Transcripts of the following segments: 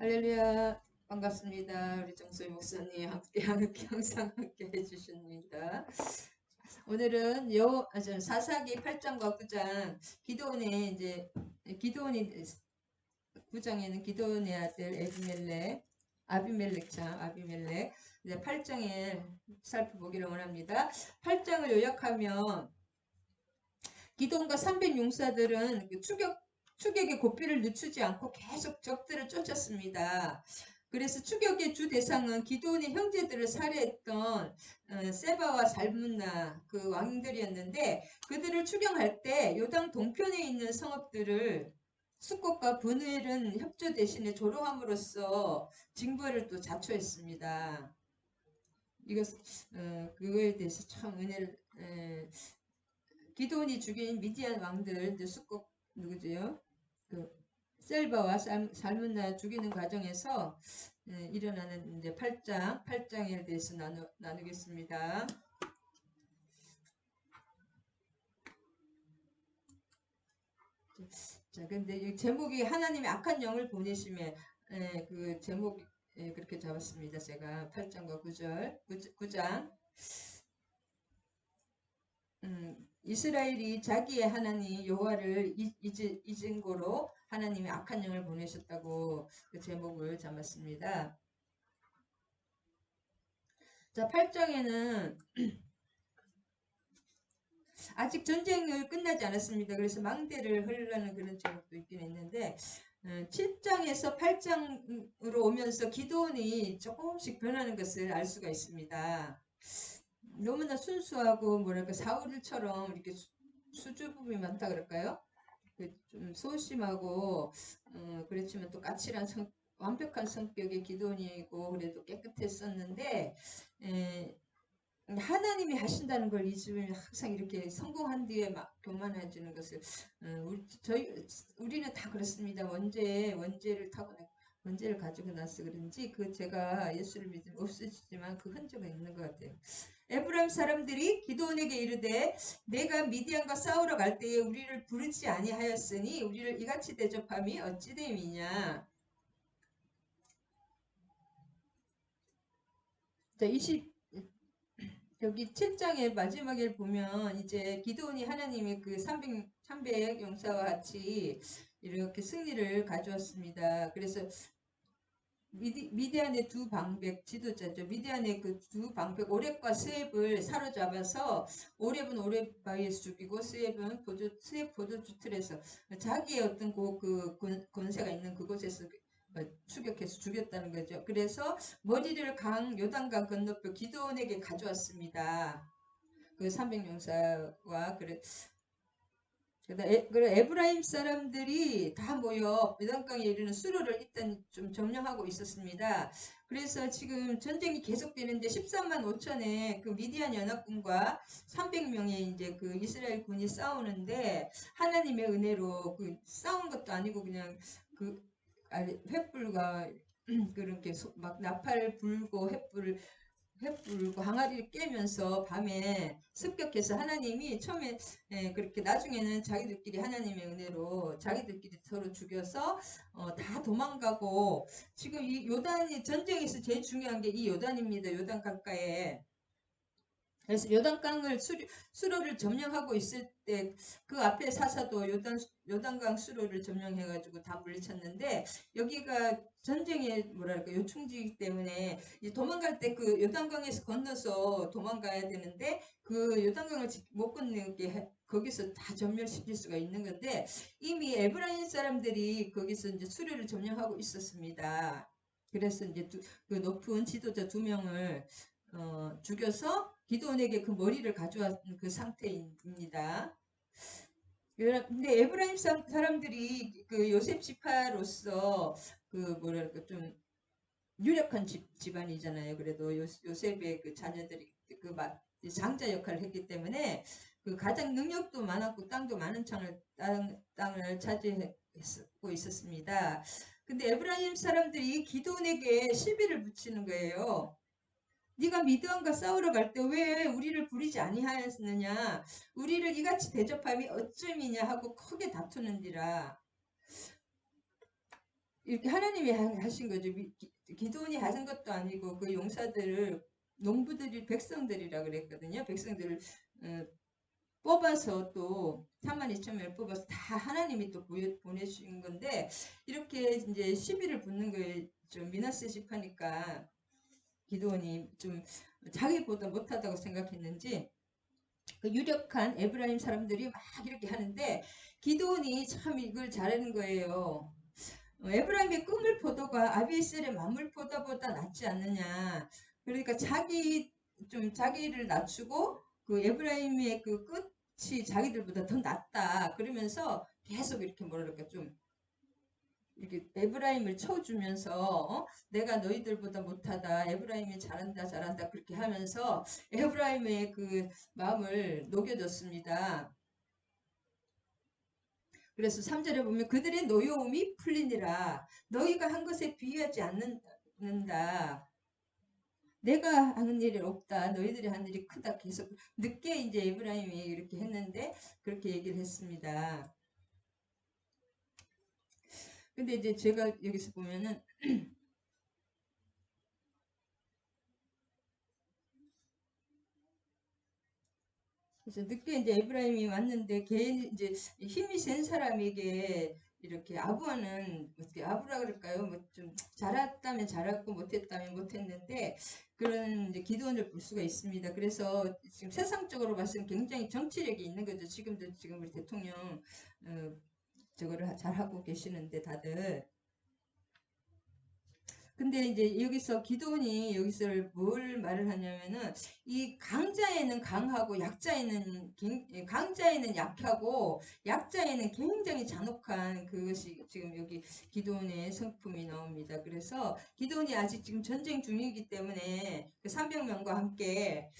할렐루야, 반갑습니다. 우리 정소희 목사님 항상 함께 해주십니다. 오늘은 사사기 8장과 9장 기도원이 9장에는 기도원의 아들 아비멜렉 이제 8장에 살펴보기를 원합니다. 8장을 요약하면 기도원과 300용사들은 추격의 고삐를 늦추지 않고 계속 적들을 쫓았습니다. 그래서 추격의 주 대상은 기드온의 형제들을 살해했던 세바와 살문나 그 왕들이었는데, 그들을 추격할 때 요당 동편에 있는 성읍들을 숫곳과 분엘은 협조 대신에 조롱함으로써 징벌을 또 자초했습니다. 그거에 대해서 참 은혜를 기드온이 죽인 미디안 왕들 숫곳 누구죠? 셀바와 살문나 죽이는 과정에서 일어나는 이제 8장에 대해서 나누겠습니다. 자, 근데 이 제목이 하나님의 악한 영을 보내심에 그 제목 그렇게 잡았습니다. 제가 8장과 9장. 이스라엘이 자기의 하나님 여호와를 잊은 고로 하나님의 악한 영을 보내셨다고 그 제목을 잡았습니다. 자, 8장에는 아직 전쟁을 끝나지 않았습니다. 그래서 망대를 흘러는 그런 제목도 있긴 했는데 7장에서 8장으로 오면서 기드온이 조금씩 변하는 것을 알 수가 있습니다. 너무나 순수하고 뭐랄까 사울처럼 이렇게 수줍음이 많다 그럴까요? 좀 소심하고 그렇지만 또 까칠한 완벽한 성격의 기드온이고 그래도 깨끗했었는데 하나님이 하신다는 걸 잊으면 항상 이렇게 성공한 뒤에 막 교만해지는 것을 우리는 다 그렇습니다. 원죄를 가지고 나서 그런지 제가 예수를 믿으면 없어지지만 그 흔적은 있는 것 같아요. 에브라임 사람들이 기드온에게 이르되 내가 미디안과 싸우러 갈 때에 우리를 부르지 아니하였으니 우리를 이같이 대접함이 어찌 됨이냐. 자, 여기 7장의 마지막에 보면 이제 기드온이 하나님의 그 300 용사와 같이 이렇게 승리를 가져왔습니다. 그래서 미디안의 두 방백 지도자죠. 미디안의 그 두 방백 오렙과 스앱을 사로잡아서 오렙은 오렙 바위에서 죽이고 스앱은 스앱 포도주 틀에서 자기의 어떤 그 권세가 있는 그곳에서 추격해서 죽였다는 거죠. 그래서 머리를 요단강 건너편 기드온에게 가져왔습니다. 그 300용사와 그래 에브라임 사람들이 다 모여 요단강에 이르는 수로를 일단 좀 점령하고 있었습니다. 그래서 지금 전쟁이 계속되는데 13만 5천의 그 미디안 연합군과 300명의 이제 그 이스라엘 군이 싸우는데 하나님의 은혜로 그 싸운 것도 아니고 그냥 횃불과 그렇게 막 나팔 불고 횃불과 항아리를 깨면서 밤에 습격해서 하나님이 처음에 그렇게 나중에는 자기들끼리 하나님의 은혜로 자기들끼리 서로 죽여서 다 도망가고 지금 이 요단이 전쟁에서 제일 중요한 게 이 요단입니다. 요단 강가에. 그래서 요단강을 수로를 점령하고 있을 때 그 앞에 사사도 요단강 수로를 점령해가지고 다 물리쳤는데 여기가 전쟁의 뭐랄까 요충지이기 때문에 도망갈 때 그 요단강에서 건너서 도망가야 되는데 그 요단강을 못 건너게 거기서 다 전멸시킬 수가 있는 건데 이미 에브라임 사람들이 거기서 이제 수로를 점령하고 있었습니다. 그래서 이제 그 높은 지도자 2명을 죽여서 기드온에게 그 머리를 가져온 그 상태입니다. 근데 에브라임 사람들이 그 요셉 지파로서 그 뭐랄까 좀 유력한 집안이잖아요. 그래도 요셉의 그 자녀들이 그 장자 역할을 했기 때문에 그 가장 능력도 많았고 땅도 많은 땅을 차지하고 있었습니다. 근데 에브라임 사람들이 기드온에게 시비를 붙이는 거예요. 네가 미드안과 싸우러 갈 때 왜 우리를 부리지 아니하였느냐, 우리를 이같이 대접함이 어쯤이냐 하고 크게 다투는지라. 이렇게 하나님이 하신 거죠. 기도원이 하신 것도 아니고 그 용사들을 농부들이 백성들이라 그랬거든요. 백성들을 뽑아서 또 3만 2천 명을 뽑아서 다 하나님이 또 보내주신 건데 이렇게 이제 시비를 붙는 거에 좀 미나스십하니까 기도원이 좀 자기보다 못하다고 생각했는지 그 유력한 에브라임 사람들이 막 이렇게 하는데 기도원이 참 이걸 잘하는 거예요. 에브라임의 끝물 포도가 아비에셀의 만물 포도보다 낫지 않느냐. 그러니까 자기를 낮추고 그 에브라임의 그 끝이 자기들보다 더 낫다. 그러면서 계속 이렇게 뭐랄까 좀 이렇게 에브라임을 쳐주면서 내가 너희들보다 못하다. 에브라임이 잘한다 그렇게 하면서 에브라임의 그 마음을 녹여줬습니다. 그래서 3절에 보면 그들의 노여움이 풀리니라. 너희가 한 것에 비하지 않는다. 내가 하는 일이 없다. 너희들이 하는 일이 크다. 계속 늦게 이제 에브라임이 이렇게 했는데 그렇게 얘기를 했습니다. 근데 이제 제가 여기서 보면은 그래서 늦게 이제 에브라임이 왔는데 걔 이제 힘이 센 사람에게 이렇게 아부하는 어떻게 아부라 그럴까요? 뭐 좀 잘했다면 잘했고 못했다면 못했는데 그런 이제 기도원을 볼 수가 있습니다. 그래서 지금 세상적으로 봤을 때 굉장히 정치력이 있는 거죠. 지금도 지금 우리 대통령 저거를 잘 하고 계시는데 다들. 근데 이제 여기서 기도원이 여기서 뭘 말을 하냐면은 이 강자에는 강하고 강자에는 약하고 약자에는 굉장히 잔혹한 그것이 지금 여기 기도원의 성품이 나옵니다. 그래서 기도원이 아직 지금 전쟁 중이기 때문에 그 300명과 함께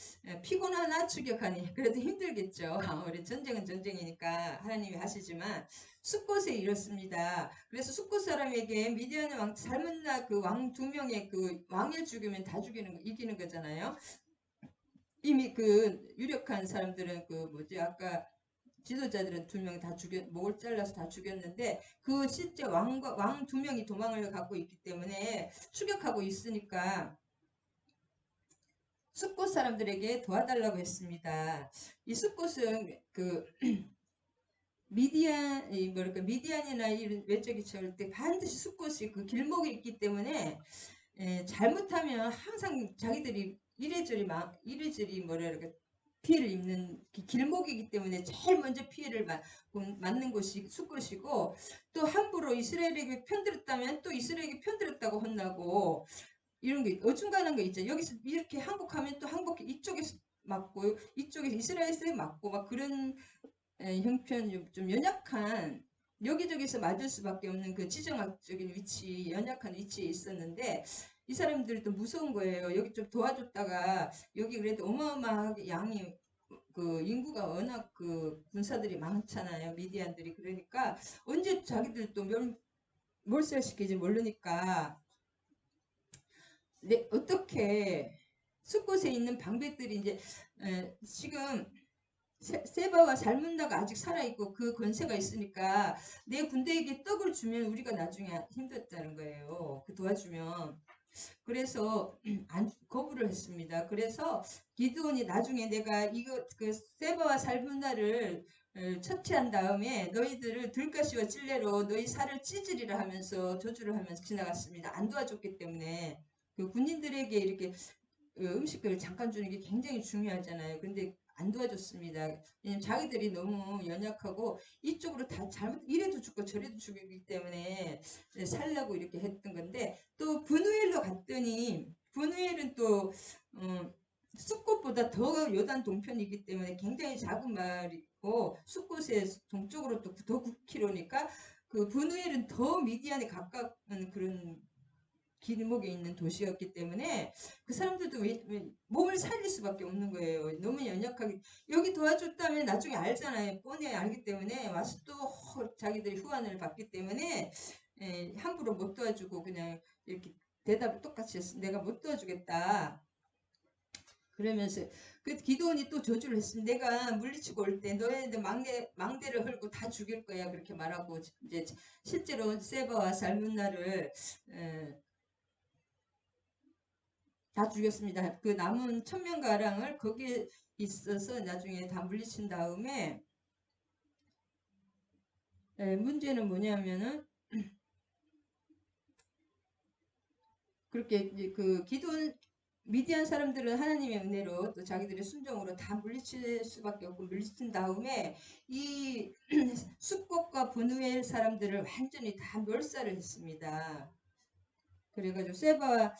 피곤하나 추격하니 그래도 힘들겠죠. 우리 전쟁은 전쟁이니까 하나님이 하시지만 숫곳에 이렇습니다. 그래서 숫곳 사람에게 미디안의 왕 살문나 그 왕 두 명의 그 왕을 죽이면 다 이기는 거잖아요. 이미 그 유력한 사람들은 그 뭐지 아까 지도자들은 두 명 다 목을 잘라서 다 죽였는데 그 실제 왕 두 명이 도망을 갖고 있기 때문에 추격하고 있으니까 숫곳 사람들에게 도와달라고 했습니다. 이 숫곳은 그 미디안이나 이런 외적이 쳐올 때 반드시 숫곳이 그 길목에 있기 때문에 잘못하면 항상 자기들이 이래저리 뭐랄까 피해를 입는 길목이기 때문에 제일 먼저 피해를 맞는 곳이 숫곳이고 또 함부로 이스라엘에게 편들었다면 또 이스라엘에게 편들었다고 혼나고 이런 게 어중간한 거 있죠. 여기서 이렇게 항복하면 또 항복 이쪽에서 맞고 이쪽에서 이스라엘에서 맞고 막 그런 형편 좀 연약한 여기저기서 맞을 수밖에 없는 그 지정학적인 위치 연약한 위치에 있었는데 이 사람들도 무서운 거예요. 여기 좀 도와줬다가 여기 그래도 어마어마하게 양이 그 인구가 워낙 그 군사들이 많잖아요. 미디안들이 그러니까 언제 자기들도 몰살시키지 모르니까 어떻게 숲곳에 있는 방백들이 이제 지금 세바와 살문나가 아직 살아있고 그 권세가 있으니까 내 군대에게 떡을 주면 우리가 나중에 힘들었다는 거예요. 그 도와주면. 그래서 거부를 했습니다. 그래서 기드온이 나중에 내가 이거 그 세바와 살문나를 처치한 다음에 너희들을 들가시와 찔레로 너희 살을 찢으리라 하면서 저주를 하면서 지나갔습니다. 안 도와줬기 때문에 그 군인들에게 이렇게 음식들을 잠깐 주는 게 굉장히 중요하잖아요. 근데 안 도와줬습니다. 왜냐면 자기들이 너무 연약하고 이쪽으로 다 잘못 이래도 죽고 저래도 죽이기 때문에 살려고 이렇게 했던 건데 또 브누엘로 갔더니 브누엘은 또 숫곳보다 더 요단 동편이기 때문에 굉장히 작은 마을이고 숫곳의 동쪽으로 또 더 9km니까 그 브누엘은 더 미디안에 가까운 그런 길목에 있는 도시였기 때문에 그 사람들도 몸을 살릴 수밖에 없는 거예요. 너무 연약하게 여기 도와줬다면 나중에 알잖아요. 뻔히 알기 때문에 와서 또 자기들이 후환을 받기 때문에 함부로 못 도와주고 그냥 이렇게 대답을 똑같이 했어. 내가 못 도와주겠다. 그러면서 그 기드온이 또 저주를 했습니다. 내가 물리치고 올 때 너희들 망대를 헐고 다 죽일 거야 그렇게 말하고 이제 실제로 세바와 살문나를 다 죽였습니다. 그 남은 1000명가량을 거기에 있어서 나중에 다 물리친 다음에 문제는 뭐냐면은 그렇게 그 기도원 미디안 사람들은 하나님의 은혜로 또 자기들의 순종으로 다 물리칠 수밖에 없고 물리친 다음에 이 숫곳과 분우엘 사람들을 완전히 다 멸살을 했습니다. 그래가지고 세바와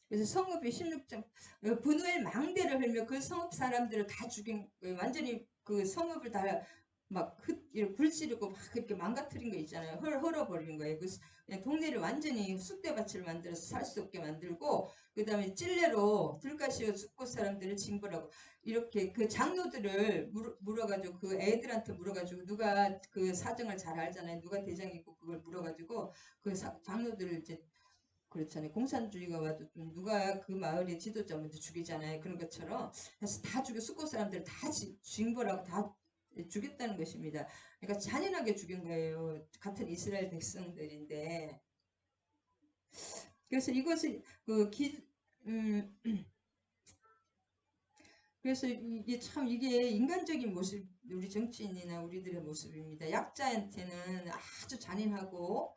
그래서 성읍이 16장 분우엘 망대를 흘며 그 성읍 사람들을 다 죽인 완전히 그 성읍을 다 막 불지르고 막 그렇게 망가뜨린 거 있잖아요. 헐어버리는 거예요. 그 동네를 완전히 쑥대밭을 만들어서 살 수 없게 만들고 그 다음에 찔레로 들가시어 숫곳 사람들을 징벌하고 이렇게 그 장로들을 물어가지고 그 애들한테 물어가지고 누가 그 사정을 잘 알잖아요. 누가 대장이고 그걸 물어가지고 그 장로들을 이제 그렇잖아요. 공산주의가 와도 좀 누가 그 마을의 지도자 먼저 죽이잖아요. 그런 것처럼 그래서 다 죽여 숫곳 사람들을 다 징벌하고 다 죽였다는 것입니다. 그러니까 잔인하게 죽인 거예요. 같은 이스라엘 백성들인데 그래서 이것을 그래서 이게 참 이게 인간적인 모습 우리 정치인이나 우리들의 모습입니다. 약자한테는 아주 잔인하고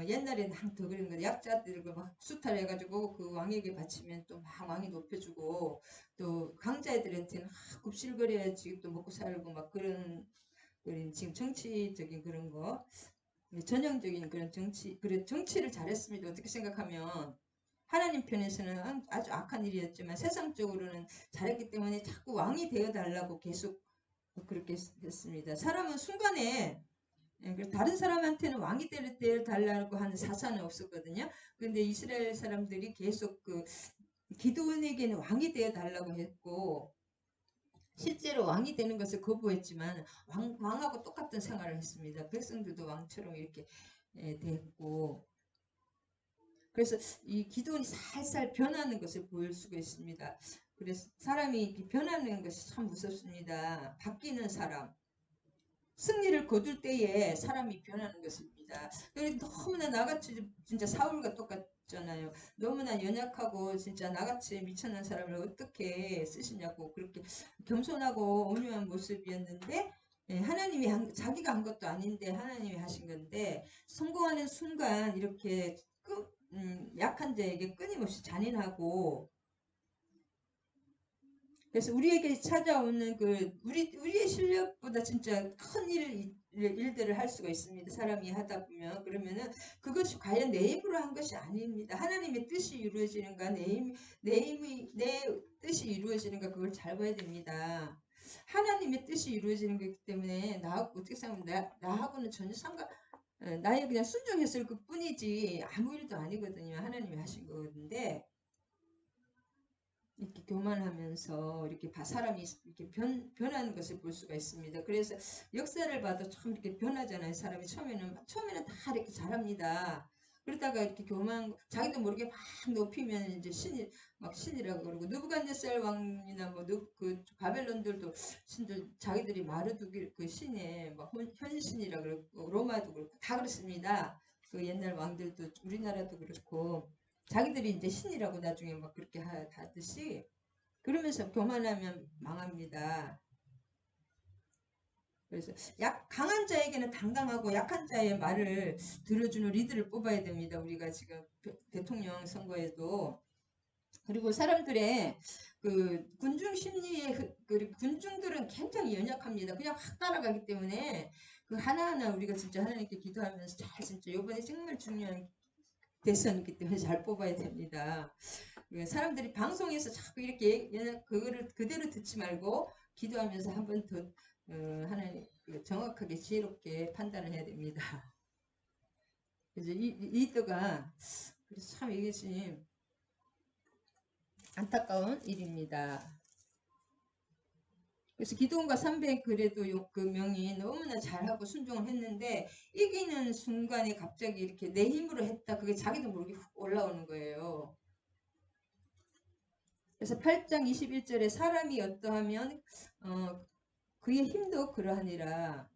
옛날에는 더 그런 거 약자들을 막 수탈해가지고 그 왕에게 바치면 또 막 왕이 높여주고 또 강자애들한테는 굽실거려야지 또 먹고 살고 막 그런 지금 정치적인 그런 거 전형적인 그런 정치를 잘했습니다. 어떻게 생각하면 하나님 편에서는 아주 악한 일이었지만 세상적으로는 잘했기 때문에 자꾸 왕이 되어달라고 계속 그렇게 했습니다. 사람은 순간에 다른 사람한테는 왕이 되어달라고 하는 사사는 없었거든요. 그런데 이스라엘 사람들이 계속 그 기드온에게는 왕이 되어달라고 했고 실제로 왕이 되는 것을 거부했지만 왕하고 똑같은 생활을 했습니다. 백성들도 왕처럼 이렇게 됐고 그래서 이 기도원이 살살 변하는 것을 보일 수가 있습니다. 그래서 사람이 변하는 것이 참 무섭습니다. 바뀌는 사람. 승리를 거둘 때에 사람이 변하는 것입니다. 너무나 나같이 진짜 사울과 똑같잖아요. 너무나 연약하고 진짜 나같이 미천한 사람을 어떻게 쓰시냐고 그렇게 겸손하고 온유한 모습이었는데 하나님이 자기가 한 것도 아닌데 하나님이 하신 건데 성공하는 순간 이렇게 약한 자에게 끊임없이 잔인하고 그래서 우리에게 찾아오는 우리의 실력보다 진짜 큰 일들을 할 수가 있습니다. 사람이 하다 보면 그러면은 그것이 과연 내 힘으로 한 것이 아닙니다. 하나님의 뜻이 이루어지는가 내 뜻이 이루어지는가 그걸 잘 봐야 됩니다. 하나님의 뜻이 이루어지는 거기 때문에 나하고 어떻게 생각하면 나하고는 전혀 나의 그냥 순종했을 그 뿐이지 아무 일도 아니거든요. 하나님이 하신 거인데 이렇게 교만하면서 이렇게 사람이 이렇게 변하는 것을 볼 수가 있습니다. 그래서 역사를 봐도 참 이렇게 변하잖아요. 사람이 처음에는 다 이렇게 잘합니다. 그러다가 이렇게 자기도 모르게 막 높이면 이제 신이라고 그러고 느부갓네살 왕이나 그 바벨론들도 신들 자기들이 마르두길 그 신에 막 현신이라 그러고 로마도 그렇고 다 그렇습니다. 그 옛날 왕들도 우리나라도 그렇고 자기들이 이제 신이라고 나중에 막 그렇게 하듯이 그러면서 교만하면 망합니다. 그래서 강한 자에게는 당당하고 약한 자의 말을 들어주는 리더를 뽑아야 됩니다. 우리가 지금 대통령 선거에도 그리고 사람들의 그 군중 심리에 군중들은 굉장히 연약합니다. 그냥 확 따라가기 때문에 그 하나하나 우리가 진짜 하나님께 기도하면서 잘 진짜 이번에 정말 중요한 대선이기 때문에 잘 뽑아야 됩니다. 사람들이 방송에서 자꾸 이렇게 그거를 그대로 듣지 말고 기도하면서 한 번 더 하나님 정확하게 지혜롭게 판단을 해야 됩니다. 그래서 이 리더가 그래서 참 이것이 안타까운 일입니다. 그래서 기도원과 300 그래도 그 명이 너무나 잘하고 순종을 했는데 이기는 순간에 갑자기 이렇게 내 힘으로 했다 그게 자기도 모르게 훅 올라오는 거예요. 그래서 8장 21절에 사람이 어떠하면 그의 힘도 그러하니라.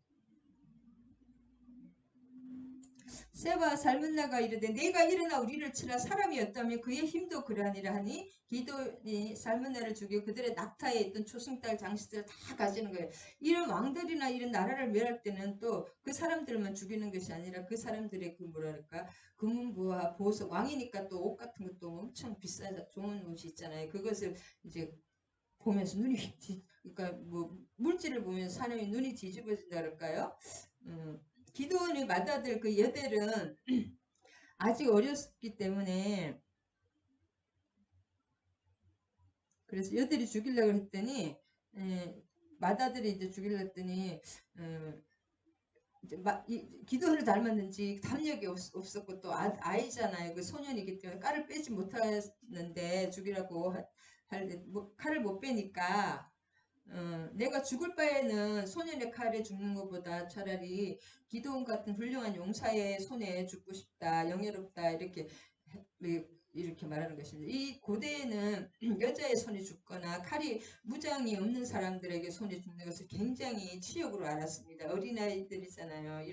세바 살문나가 이르되 내가 일어나 우리를 치라 사람이 없다면 그의 힘도 그러하니라 하니 기도니 살문나를 죽이고 그들의 낙타에 있던 초승달 장식들을 다 가지는 거예요. 이런 왕들이나 이런 나라를 멸할 때는 또 그 사람들만 죽이는 것이 아니라 그 사람들의 그 뭐랄까 금은보화 보석 왕이니까 또 옷 같은 것도 엄청 비싸다 좋은 옷이 있잖아요. 그것을 이제 보면서 눈이 그러니까 뭐 물질을 보면서 사람이 눈이 뒤집어진다 그럴까요? 기도원의 맏아들 그 여델은 아직 어렸기 때문에 그래서 여델이 죽이려고 했더니 맏아들이 이제 죽이려고 했더니 기도원을 닮았는지 담력이 없었고 또 아이잖아요. 그 소년이기 때문에 칼을 빼지 못했는데 죽이라고 할 때 칼을 못 빼니까 내가 죽을 바에는 소년의 칼에 죽는 것보다 차라리 기도원 같은 훌륭한 용사의 손에 죽고 싶다, 영예롭다 이렇게 말하는 것입니다. 이 고대에는 여자의 손에 죽거나 칼이 무장이 없는 사람들에게 손에 죽는 것을 굉장히 치욕으로 알았습니다. 어린아이들이잖아요.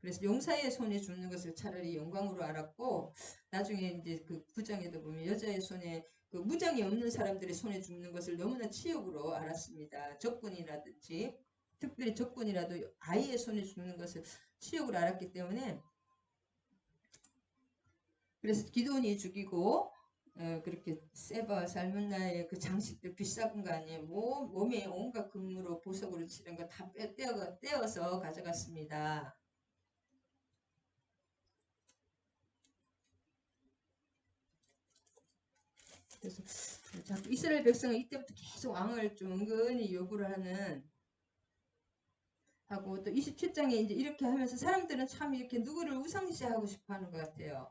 그래서 용사의 손에 죽는 것을 차라리 영광으로 알았고 나중에 이제 그 구정에도 보면 여자의 손에 그 무장이 없는 사람들의 손에 죽는 것을 너무나 치욕으로 알았습니다. 적군이라든지 특별히 적군이라도 아이의 손에 죽는 것을 치욕으로 알았기 때문에 그래서 기도원이 죽이고 그렇게 세바 살문나의 그 장식들 비싼 거 아니에요. 몸에 온갖 금으로 보석으로 치는 거 다 떼어서 가져갔습니다. 그래서 자꾸 이스라엘 백성은 이때부터 계속 왕을 좀 은근히 요구를 하고 또 27장에 이제 이렇게 하면서 사람들은 참 이렇게 누구를 우상시하고 싶어 하는 것 같아요.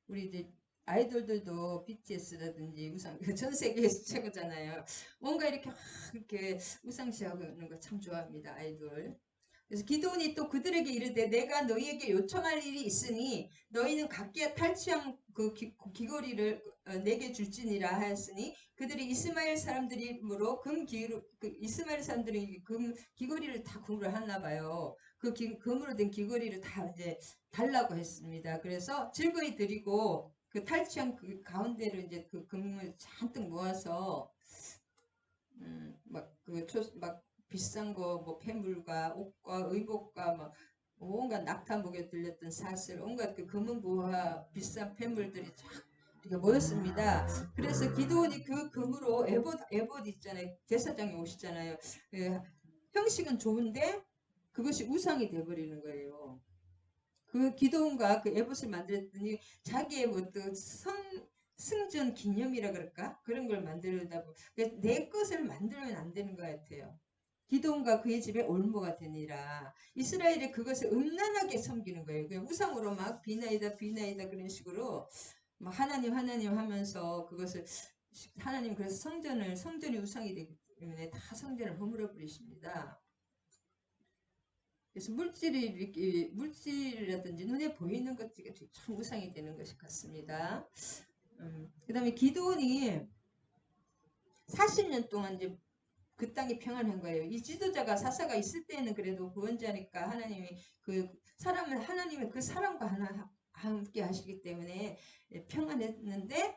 우리 이제 아이돌들도 BTS라든지 전 세계에서 최고잖아요. 뭔가 이렇게 우상시하고 있는 거 참 좋아합니다. 아이돌. 그래서 기도원이 또 그들에게 이르되 내가 너희에게 요청할 일이 있으니 너희는 각기 탈취한 그 귀걸이를 내게 줄지니라 하였으니 그들이 이스마엘 사람들이므로 이스마엘 사람들이 금 귀걸이를 다 구를 하나 봐요. 그 금으로 된 귀걸이를 다 이제 달라고 했습니다. 그래서 즐거이 드리고 그 탈취한 그 가운데로 이제 그 금을 잔뜩 모아서 막 비싼 거 뭐 폐물과 옷과 의복과 막 온갖 낙타목에 들렸던 사슬 온갖 그 금은 보화 비싼 폐물들이 쫙 이렇게 모였습니다. 그래서 기도원이 그 금으로 에봇 있잖아요. 제사장이 오시잖아요. 형식은 좋은데 그것이 우상이 돼버리는 거예요. 그 기도원과 그 에봇을 만들었더니 자기의 승전 기념이라 그럴까? 그런 걸 만들다 보면 내 것을 만들면 안 되는 것 같아요. 기도원과 그의 집에 올무가 되니라. 이스라엘이 그것을 음란하게 섬기는 거예요. 그냥 우상으로 막 비나이다 그런 식으로 막 하나님 하면서 그것을 하나님 그래서 성전이 우상이 되기 때문에 다 성전을 허물어 버리십니다. 그래서 물질이라든지 눈에 보이는 것들이 참 우상이 되는 것이 같습니다. 그 다음에 기도원이 40년 동안 이제 그 땅이 평안한 거예요. 이 지도자가 사사가 있을 때는 그래도 구원자니까 하나님이 하나님의 그 사람과 함께 하시기 때문에 평안했는데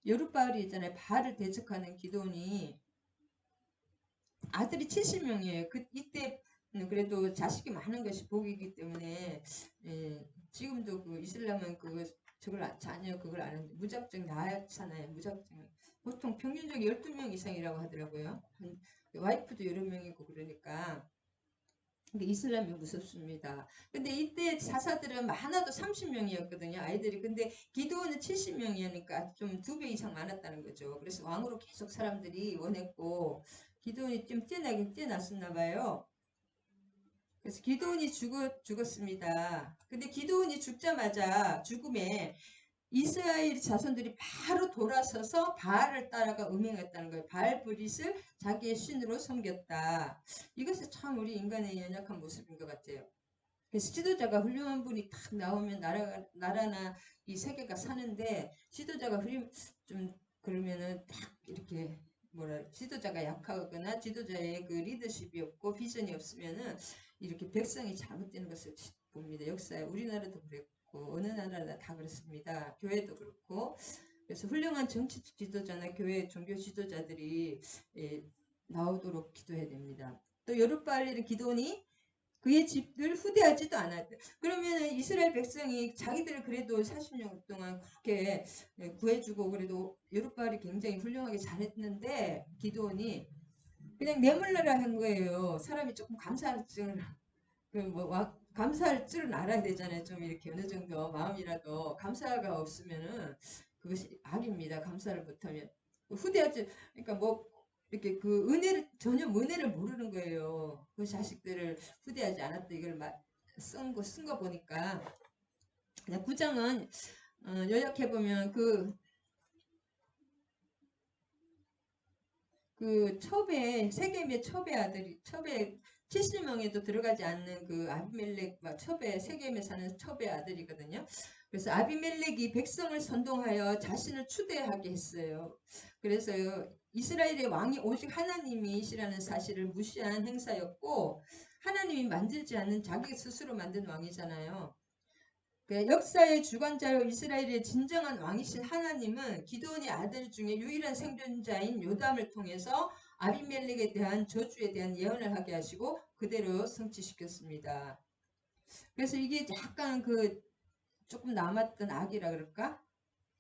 여룻바알이 있잖아요. 바알을 대적하는 기도원이 아들이 70명이에요. 이때 그래도 자식이 많은 것이 복이기 때문에 지금도 그 이슬람은 자녀 그걸 아는데 무작정 낳잖아요. 무작정 보통 평균적으로 12명 이상이라고 하더라고요. 와이프도 여러 명이고 그러니까 이슬람이 무섭습니다. 근데 이때 사사들은 많아도 30명이었거든요. 아이들이. 근데 기도원은 70명이니까 좀 2배 이상 많았다는 거죠. 그래서 왕으로 계속 사람들이 원했고 기도원이 좀 뛰어났었나 봐요. 그래서 기도원이 죽었습니다. 근데 기도원이 죽자마자 죽음에 이스라엘 자손들이 바로 돌아서서 바알을 따라가 음행했다는 거예요. 바알 브릿을 자기의 신으로 섬겼다. 이것이 참 우리 인간의 연약한 모습인 것 같아요. 그래서 지도자가 훌륭한 분이 딱 나오면 나라나 이 세계가 사는데 지도자가 좀 그러면은 딱 이렇게 뭐라 지도자가 약하거나 지도자의 그 리더십이 없고 비전이 없으면은 이렇게 백성이 잘못되는 것을 봅니다. 역사에 우리나라도 그랬고 어느 나라나 다 그렇습니다. 교회도 그렇고. 그래서 훌륭한 정치 지도자나 교회 종교 지도자들이 나오도록 기도해야 됩니다. 또 여룻바알리는 기도니 그의 집을 후대하지도 않았대. 그러면 이스라엘 백성이 자기들을 그래도 40년 동안 그렇게 구해주고 그래도 여룻바알이 굉장히 훌륭하게 잘했는데 기도원이 그냥 내몰라라 한 거예요. 사람이 조금 감사할 줄은 감사할 줄은 알아야 되잖아요. 좀 이렇게 어느 정도 마음이라도 감사가 없으면은 그것이 악입니다. 감사를 못하면 후대하지. 그러니까 뭐 이렇게 그 은혜를 전혀 은혜를 모르는 거예요. 그 자식들을 후대하지 않았다 이걸 쓴 거 보니까 그냥 구장은 요약해 보면 그 첩의 세겜의 첩의 아들이 첩의 70명에도 들어가지 않는 그 아비멜렉 첩의 세겜에 사는 첩의 아들이거든요. 그래서 아비멜렉이 백성을 선동하여 자신을 추대하게 했어요. 그래서 이스라엘의 왕이 오직 하나님이시라는 사실을 무시한 행사였고 하나님이 만들지 않는 자기 스스로 만든 왕이잖아요. 역사의 주관자요 이스라엘의 진정한 왕이신 하나님은 기드온의 아들 중에 유일한 생존자인 요담을 통해서 아비멜렉에 대한 저주에 대한 예언을 하게 하시고 그대로 성취시켰습니다. 그래서 이게 약간 그 조금 남았던 악이라 그럴까?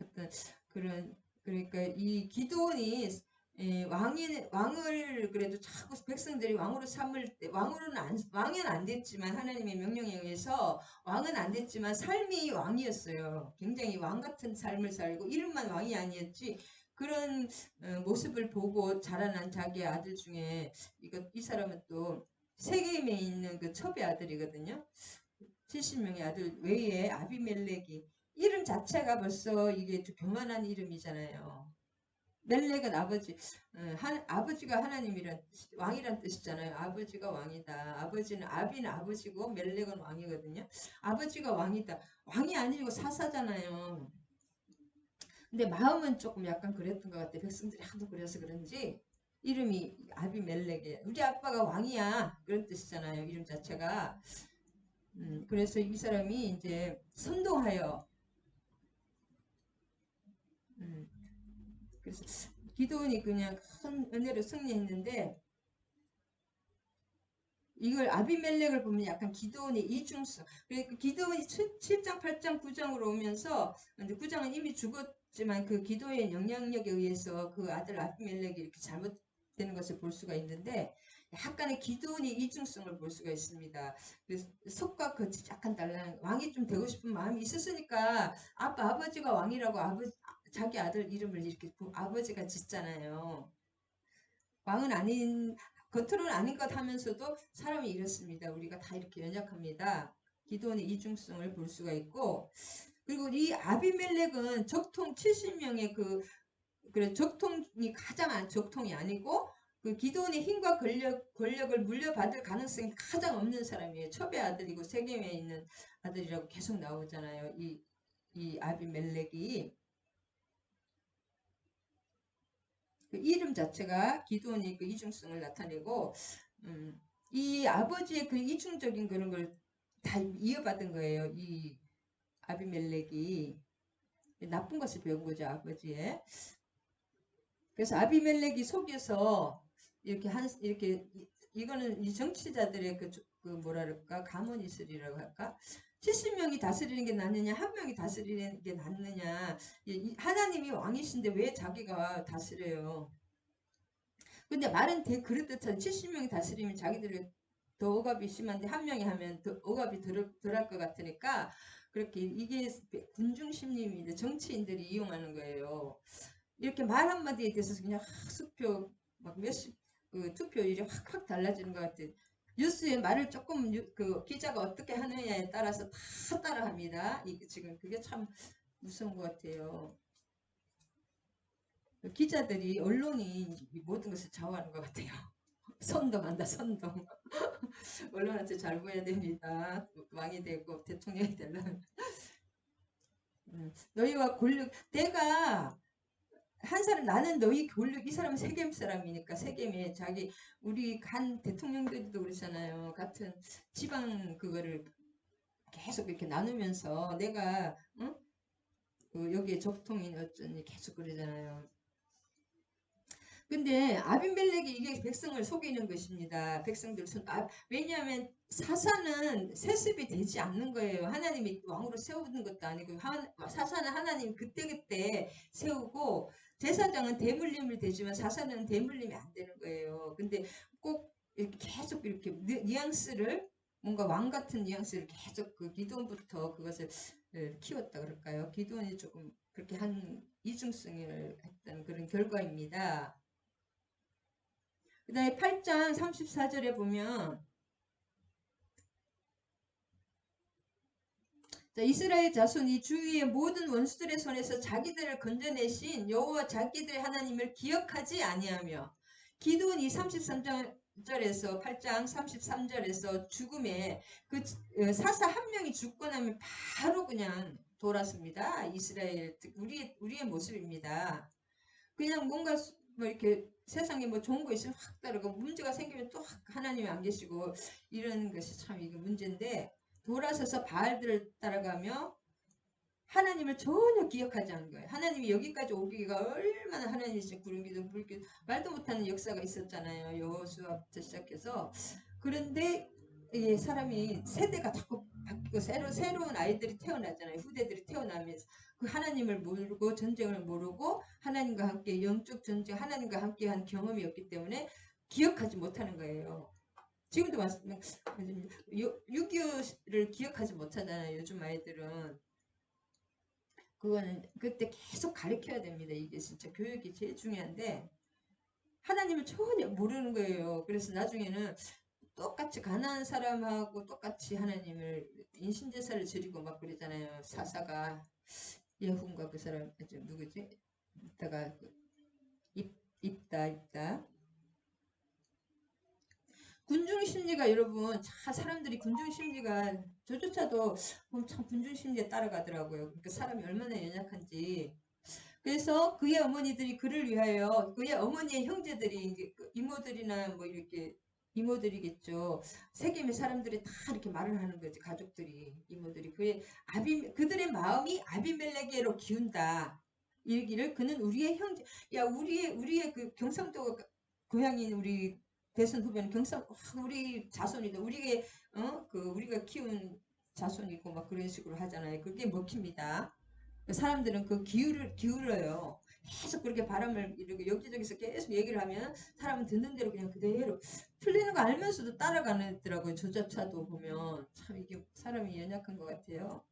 어떤 그런 그러니까 이 기드온이 왕을 그래도 자꾸 백성들이 왕으로 삼을 때 왕은 안 됐지만 하나님의 명령에 의해서 왕은 안 됐지만 삶이 왕이었어요. 굉장히 왕 같은 삶을 살고 이름만 왕이 아니었지. 그런 모습을 보고 자라난 자기 아들 중에 이 사람은 또 세겜에 있는 그 첩의 아들이거든요. 70명의 아들 외에 아비멜렉이 이름 자체가 벌써 이게 좀 교만한 이름이잖아요. 멜렉은 아버지, 아버지가 하나님이란 왕이란 뜻이잖아요. 아버지가 왕이다. 아비는 아버지고 멜렉은 왕이거든요. 아버지가 왕이다. 왕이 아니고 사사잖아요. 근데 마음은 조금 약간 그랬던 것 같아. 백성들이 하도 그래서 그런지 이름이 아비멜렉이에요. 우리 아빠가 왕이야. 그런 뜻이잖아요. 이름 자체가. 그래서 이 사람이 이제 선동하여 음, 그래서 기도원이 그냥 큰 은혜로 승리했는데 이걸 아비멜렉을 보면 약간 기도원의 이중성. 그러니까 기도원이 7장, 8장, 9장으로 오면서 근데 9장은 이미 죽었지만 그 기도의 영향력에 의해서 그 아들 아비멜렉이 이렇게 잘못되는 것을 볼 수가 있는데 약간의 기도원의 이중성을 볼 수가 있습니다. 그래서 속과 겉이 약간 달라는 왕이 좀 되고 싶은 마음이 있었으니까 아버지가 왕이라고 자기 아들 이름을 이렇게 아버지가 짓잖아요. 왕은 아닌 겉으로는 아닌 것 하면서도 사람이 이렇습니다. 우리가 다 이렇게 연약합니다. 기도원의 이중성을 볼 수가 있고 그리고 이 아비멜렉은 적통 70명의 그래 적통이 가장 적통이 아니고 그 기도원의 힘과 권력을 물려받을 가능성이 가장 없는 사람이에요. 첩의 아들이고 세겜에 있는 아들이라고 계속 나오잖아요. 이 아비멜렉이 그 이름 자체가 기도원의 그 이중성을 나타내고 이 아버지의 그 이중적인 그런 걸 다 이어받은 거예요. 이 아비멜렉이 나쁜 것을 배운 거죠. 아버지의. 그래서 아비멜렉이 속여서 이렇게 이거는 이 정치자들의 그 뭐랄까 가문이슬이라고 할까 70명이 다스리는 게 낫느냐 한 명이 다스리는 게 낫느냐 하나님이 왕이신데 왜 자기가 다스려요. 근데 말은 그럴듯한 70명이 다스리면 자기들이 더 억압이 심한데 한 명이 하면 더 억압이 덜할 것 같으니까 그렇게 이게 군중 심리입니다. 정치인들이 이용하는 거예요. 이렇게 말 한마디에 대해서 그냥 수표 막 몇십 그 투표율이 확 달라지는 것 같아요. 뉴스에 말을 조금 그 기자가 어떻게 하느냐에 따라서 다 따라합니다. 지금 그게 참 무서운 것 같아요. 기자들이 언론이 모든 것을 좌우하는 것 같아요. 선동한다 선동. 언론한테 잘 보여야 됩니다. 왕이 되고 대통령이 되려면. 너희와 권력 내가 한 사람 나는 너희 교육 이 사람은 세겜 사람이니까 세겜에 자기 우리 간 대통령들도 그러잖아요. 같은 지방 그거를 계속 이렇게 나누면서 내가 응? 그 여기에 적통인 어쩌니 계속 그러잖아요. 근데 아비멜렉이 이게 백성을 속이는 것입니다. 백성들 왜냐하면 사사는 세습이 되지 않는 거예요. 하나님이 왕으로 세우는 것도 아니고 사사는 하나님 그때그때 세우고 제사장은 대물림을 되지만 사사는 대물림이 안 되는 거예요. 근데 꼭 이렇게 계속 이렇게 뉘앙스를 뭔가 왕 같은 뉘앙스를 계속 그 기도원부터 그것을 키웠다 그럴까요? 기도원이 조금 그렇게 한 이중성을 했던 그런 결과입니다. 그 다음에 8장 34절에 보면 자, 이스라엘 자손이 주위의 모든 원수들의 손에서 자기들을 건져내신 여호와 자기들의 하나님을 기억하지 아니하며 기드온이 33절에서 8장 33절에서 죽음에 그 사사 한 명이 죽고 나면 바로 그냥 돌았습니다. 이스라엘 우리의 모습입니다. 그냥 뭔가 뭐 이렇게 세상에 뭐 좋은 거 있으면 확 따르고 문제가 생기면 또 하나님이 안 계시고 이런 것이 참 이게 문제인데 돌아서서 바알들을 따라가며 하나님을 전혀 기억하지 않은 거예요. 하나님이 여기까지 오기가 얼마나 하나님이 진짜 구름기둥 불기둥 말도 못하는 역사가 있었잖아요. 여호수아부터 시작해서 그런데 이 사람이 세대가 자꾸 바뀌고 새로운 아이들이 태어나잖아요. 후대들이 태어나면서 그 하나님을 모르고 전쟁을 모르고 하나님과 함께 영적 전쟁 하나님과 함께한 경험이 없기 때문에 기억하지 못하는 거예요. 지금도 맞습니다. 6.25를 기억하지 못하잖아요. 요즘 아이들은. 그거는 그때 계속 가르쳐야 됩니다. 이게 진짜 교육이 제일 중요한데 하나님을 전혀 모르는 거예요. 그래서 나중에는 똑같이 가난한 사람하고 똑같이 하나님을 인신제사를 드리고 막 그러잖아요. 사사가 예훈과 그 사람 누구지? 이따가 입다 군중심리가 여러분 사람들이 군중심리가 저조차도 참 군중심리에 따라가더라고요. 그러니까 사람이 얼마나 연약한지. 그래서 그의 어머니들이 그를 위하여 그의 어머니의 형제들이 이모들이나 뭐 이렇게 이모들이겠죠. 세겜의 사람들이 다 이렇게 말을 하는 거지. 가족들이 이모들이 그들의 마음이 아비멜렉에로 기운다. 이 얘기를 그는 우리의 형제 야 우리의 그 경상도 고향인 우리 대선 후보는 우리 자손이다. 우리가 키운 자손이고 막 그런 식으로 하잖아요. 그게 먹힙니다. 사람들은 그 기울어요. 계속 그렇게 바람을 이렇게 여기저기서 계속 얘기를 하면 사람은 듣는 대로 그냥 그대로 틀리는 거 알면서도 따라가더라고요. 저조차도 보면 참 이게 사람이 연약한 것 같아요.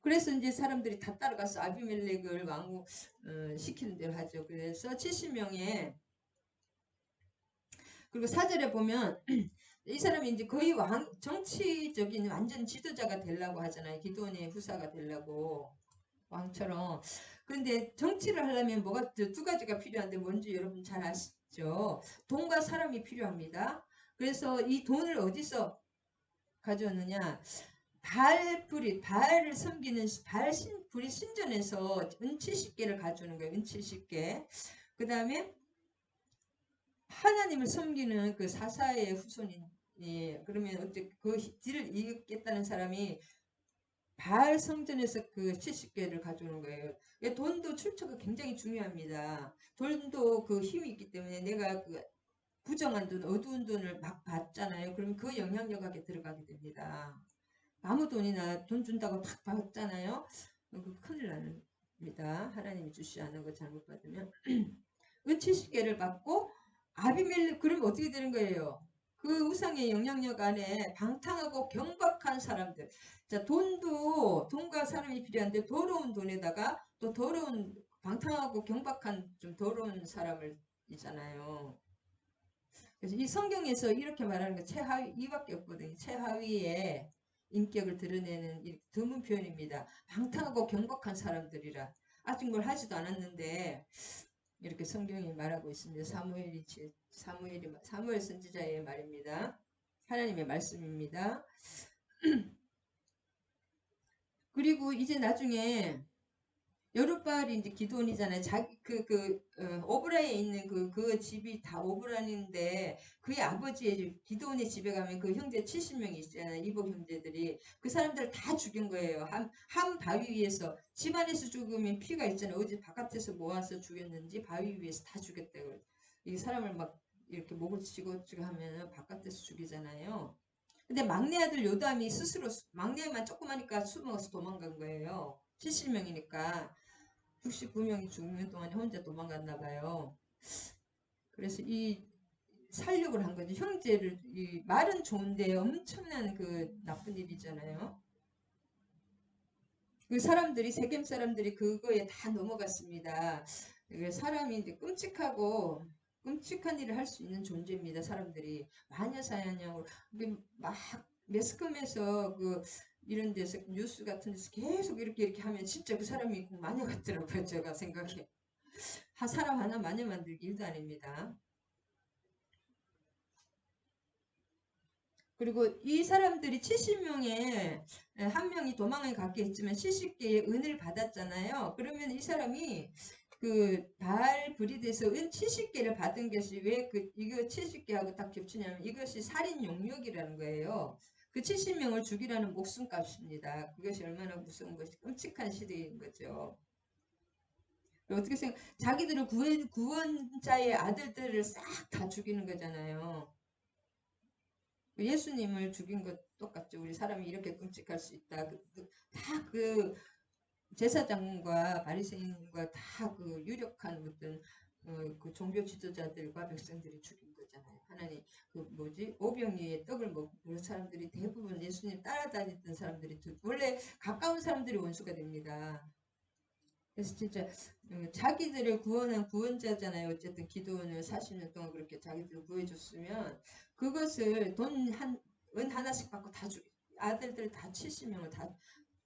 그래서 이제 사람들이 다 따라가서 아비멜렉을 왕후 시키는 대로 하죠. 그래서 70명의 그리고 사절에 보면 이 사람이 이제 거의 정치적인 완전 지도자가 되려고 하잖아요. 기드온의 후사가 되려고. 왕처럼. 그런데 정치를 하려면 뭐가 두 가지가 필요한데 뭔지 여러분 잘 아시죠? 돈과 사람이 필요합니다. 그래서 이 돈을 어디서 가져왔느냐? 바알을 섬기는 불이 신전에서 은 70개를 가져오는 거예요. 은 70개. 그 다음에 하나님을 섬기는 그 사사의 후손인 그러면 어째 그 뒤를 이겠다는 사람이 바알 성전에서 그 70개를 가져오는 거예요. 돈도 출처가 굉장히 중요합니다. 돈도 그 힘이 있기 때문에 내가 그 부정한 돈, 어두운 돈을 막 받잖아요. 그러면 그 영향력하게 들어가게 됩니다. 아무 돈이나 돈 준다고 탁 받잖아요. 그 큰일 납니다. 하나님이 주시지 않은 거 잘못 받으면. 은 70개를 받고 아비멜렉 그러면 어떻게 되는 거예요? 그 우상의 영향력 안에 방탕하고 경박한 사람들. 자, 돈과 사람이 필요한데 더러운 돈에다가 또 더러운 방탕하고 경박한 좀 더러운 사람을 있잖아요. 그래서 이 성경에서 이렇게 말하는 거 최하위 이밖에 없거든요. 최하위의 인격을 드러내는 이 드문 표현입니다. 방탕하고 경박한 사람들이라 아직 뭘 하지도 않았는데 이렇게 성경이 말하고 있습니다. 사무엘 선지자의 말입니다. 하나님의 말씀입니다. 그리고 이제 나중에 여룻바알이 이제 기드온이잖아요. 자기 오브라에 있는 그 집이 다 오브라인데 그의 아버지의 기드온의 집에 가면 그 형제 70명이 있잖아요. 이복 형제들이 그 사람들을 다 죽인 거예요. 한 바위 위에서 집 안에서 죽으면 피가 있잖아요. 어디 바깥에서 모아서 죽였는지 바위 위에서 다 죽였다고. 이 사람을 막 이렇게 목을 치고 하면은 바깥에서 죽이잖아요. 근데 막내 아들 요담이 스스로 막내만 조그마니까 숨어서 도망간 거예요. 70명이니까 69명이 죽는 동안에 혼자 도망갔나 봐요. 그래서 이 살육을 한 거지. 형제를 이 말은 좋은데 엄청난 그 나쁜 일이잖아요. 그 사람들이 세겜 사람들이 그거에 다 넘어갔습니다. 사람이 이제 끔찍한 일을 할 수 있는 존재입니다. 사람들이 마녀사냥으로 막 매스컴에서 이런 데서 뉴스 같은 데서 계속 이렇게 하면 진짜 그 사람이 마녀 같더라고요. 제가 생각해. 한 사람 하나 마녀 만들기 일도 아닙니다. 그리고 이 사람들이 70명에 한 명이 도망을 갔게 했지만 70개의 은을 받았잖아요. 그러면 이 사람이 그 바알 브리드에서 은 70개를 받은 것이 왜 이거 70개하고 딱 겹치냐면 이것이 살인 용역이라는 거예요. 그 70명을 죽이라는 목숨값입니다. 그것이 얼마나 무서운 것이 끔찍한 시대인 거죠. 어떻게 생각? 자기들을 구원자의 아들들을 싹 다 죽이는 거잖아요. 예수님을 죽인 것 똑같죠. 우리 사람이 이렇게 끔찍할 수 있다. 다 제사장과 바리새인과 다 그 유력한 어떤 그 종교 지도자들과 백성들이 죽인 거잖아요. 하나님 그 뭐지 오병이의 떡을 먹고 그런 사람들이 대부분 예수님 따라다녔던 사람들이 원래 가까운 사람들이 원수가 됩니다. 그래서 진짜 자기들을 구원한 구원자잖아요. 어쨌든 기도원을 40년 동안 그렇게 자기들을 구해줬으면 그것을 은 하나씩 받고 다 아들들 다 70명을 다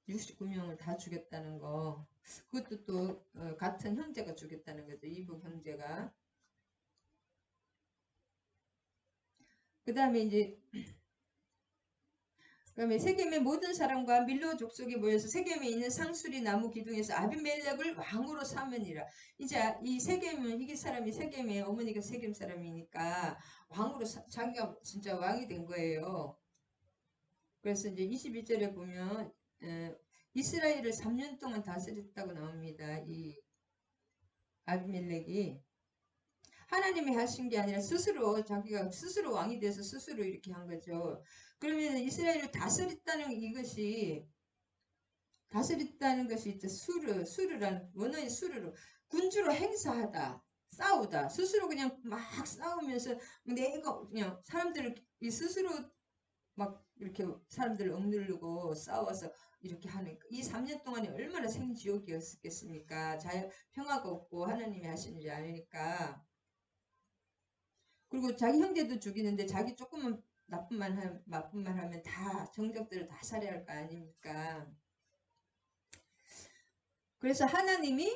69명을 다 죽였다는 거. 그것도 또 같은 형제가 죽였다는 거죠. 이북 형제가. 그 다음에 이제 그다음에 세겜의 모든 사람과 밀로 족속이 모여서 세겜에 있는 상수리 나무 기둥에서 아비멜렉을 왕으로 삼으니라. 이제 이 세겜은 이게 사람이 세겜의 어머니가 세겜 사람이니까 왕으로 자기가 진짜 왕이 된 거예요. 그래서 이제 22절에 보면 이스라엘을 3년 동안 다스렸다고 나옵니다. 이 아비멜렉이 하나님이 하신 게 아니라 스스로 자기가 스스로 왕이 돼서 스스로 이렇게 한 거죠. 그러면 이스라엘을 다스렸다는 것이 있죠. 수르라는 원어의 수르로 군주로 행사하다. 싸우다. 스스로 그냥 막 싸우면서 내가 그냥 사람들을 스스로 막 이렇게 사람들을 억누르고 싸워서 이렇게 하는 이 3년 동안이 얼마나 생지옥이었겠습니까? 평화가 없고 하나님이 하신 일이 아니니까. 그리고 자기 형제도 죽이는데 자기 조금만 나쁜 말 하면 다 정적들을 다 살해할 거 아닙니까? 그래서 하나님이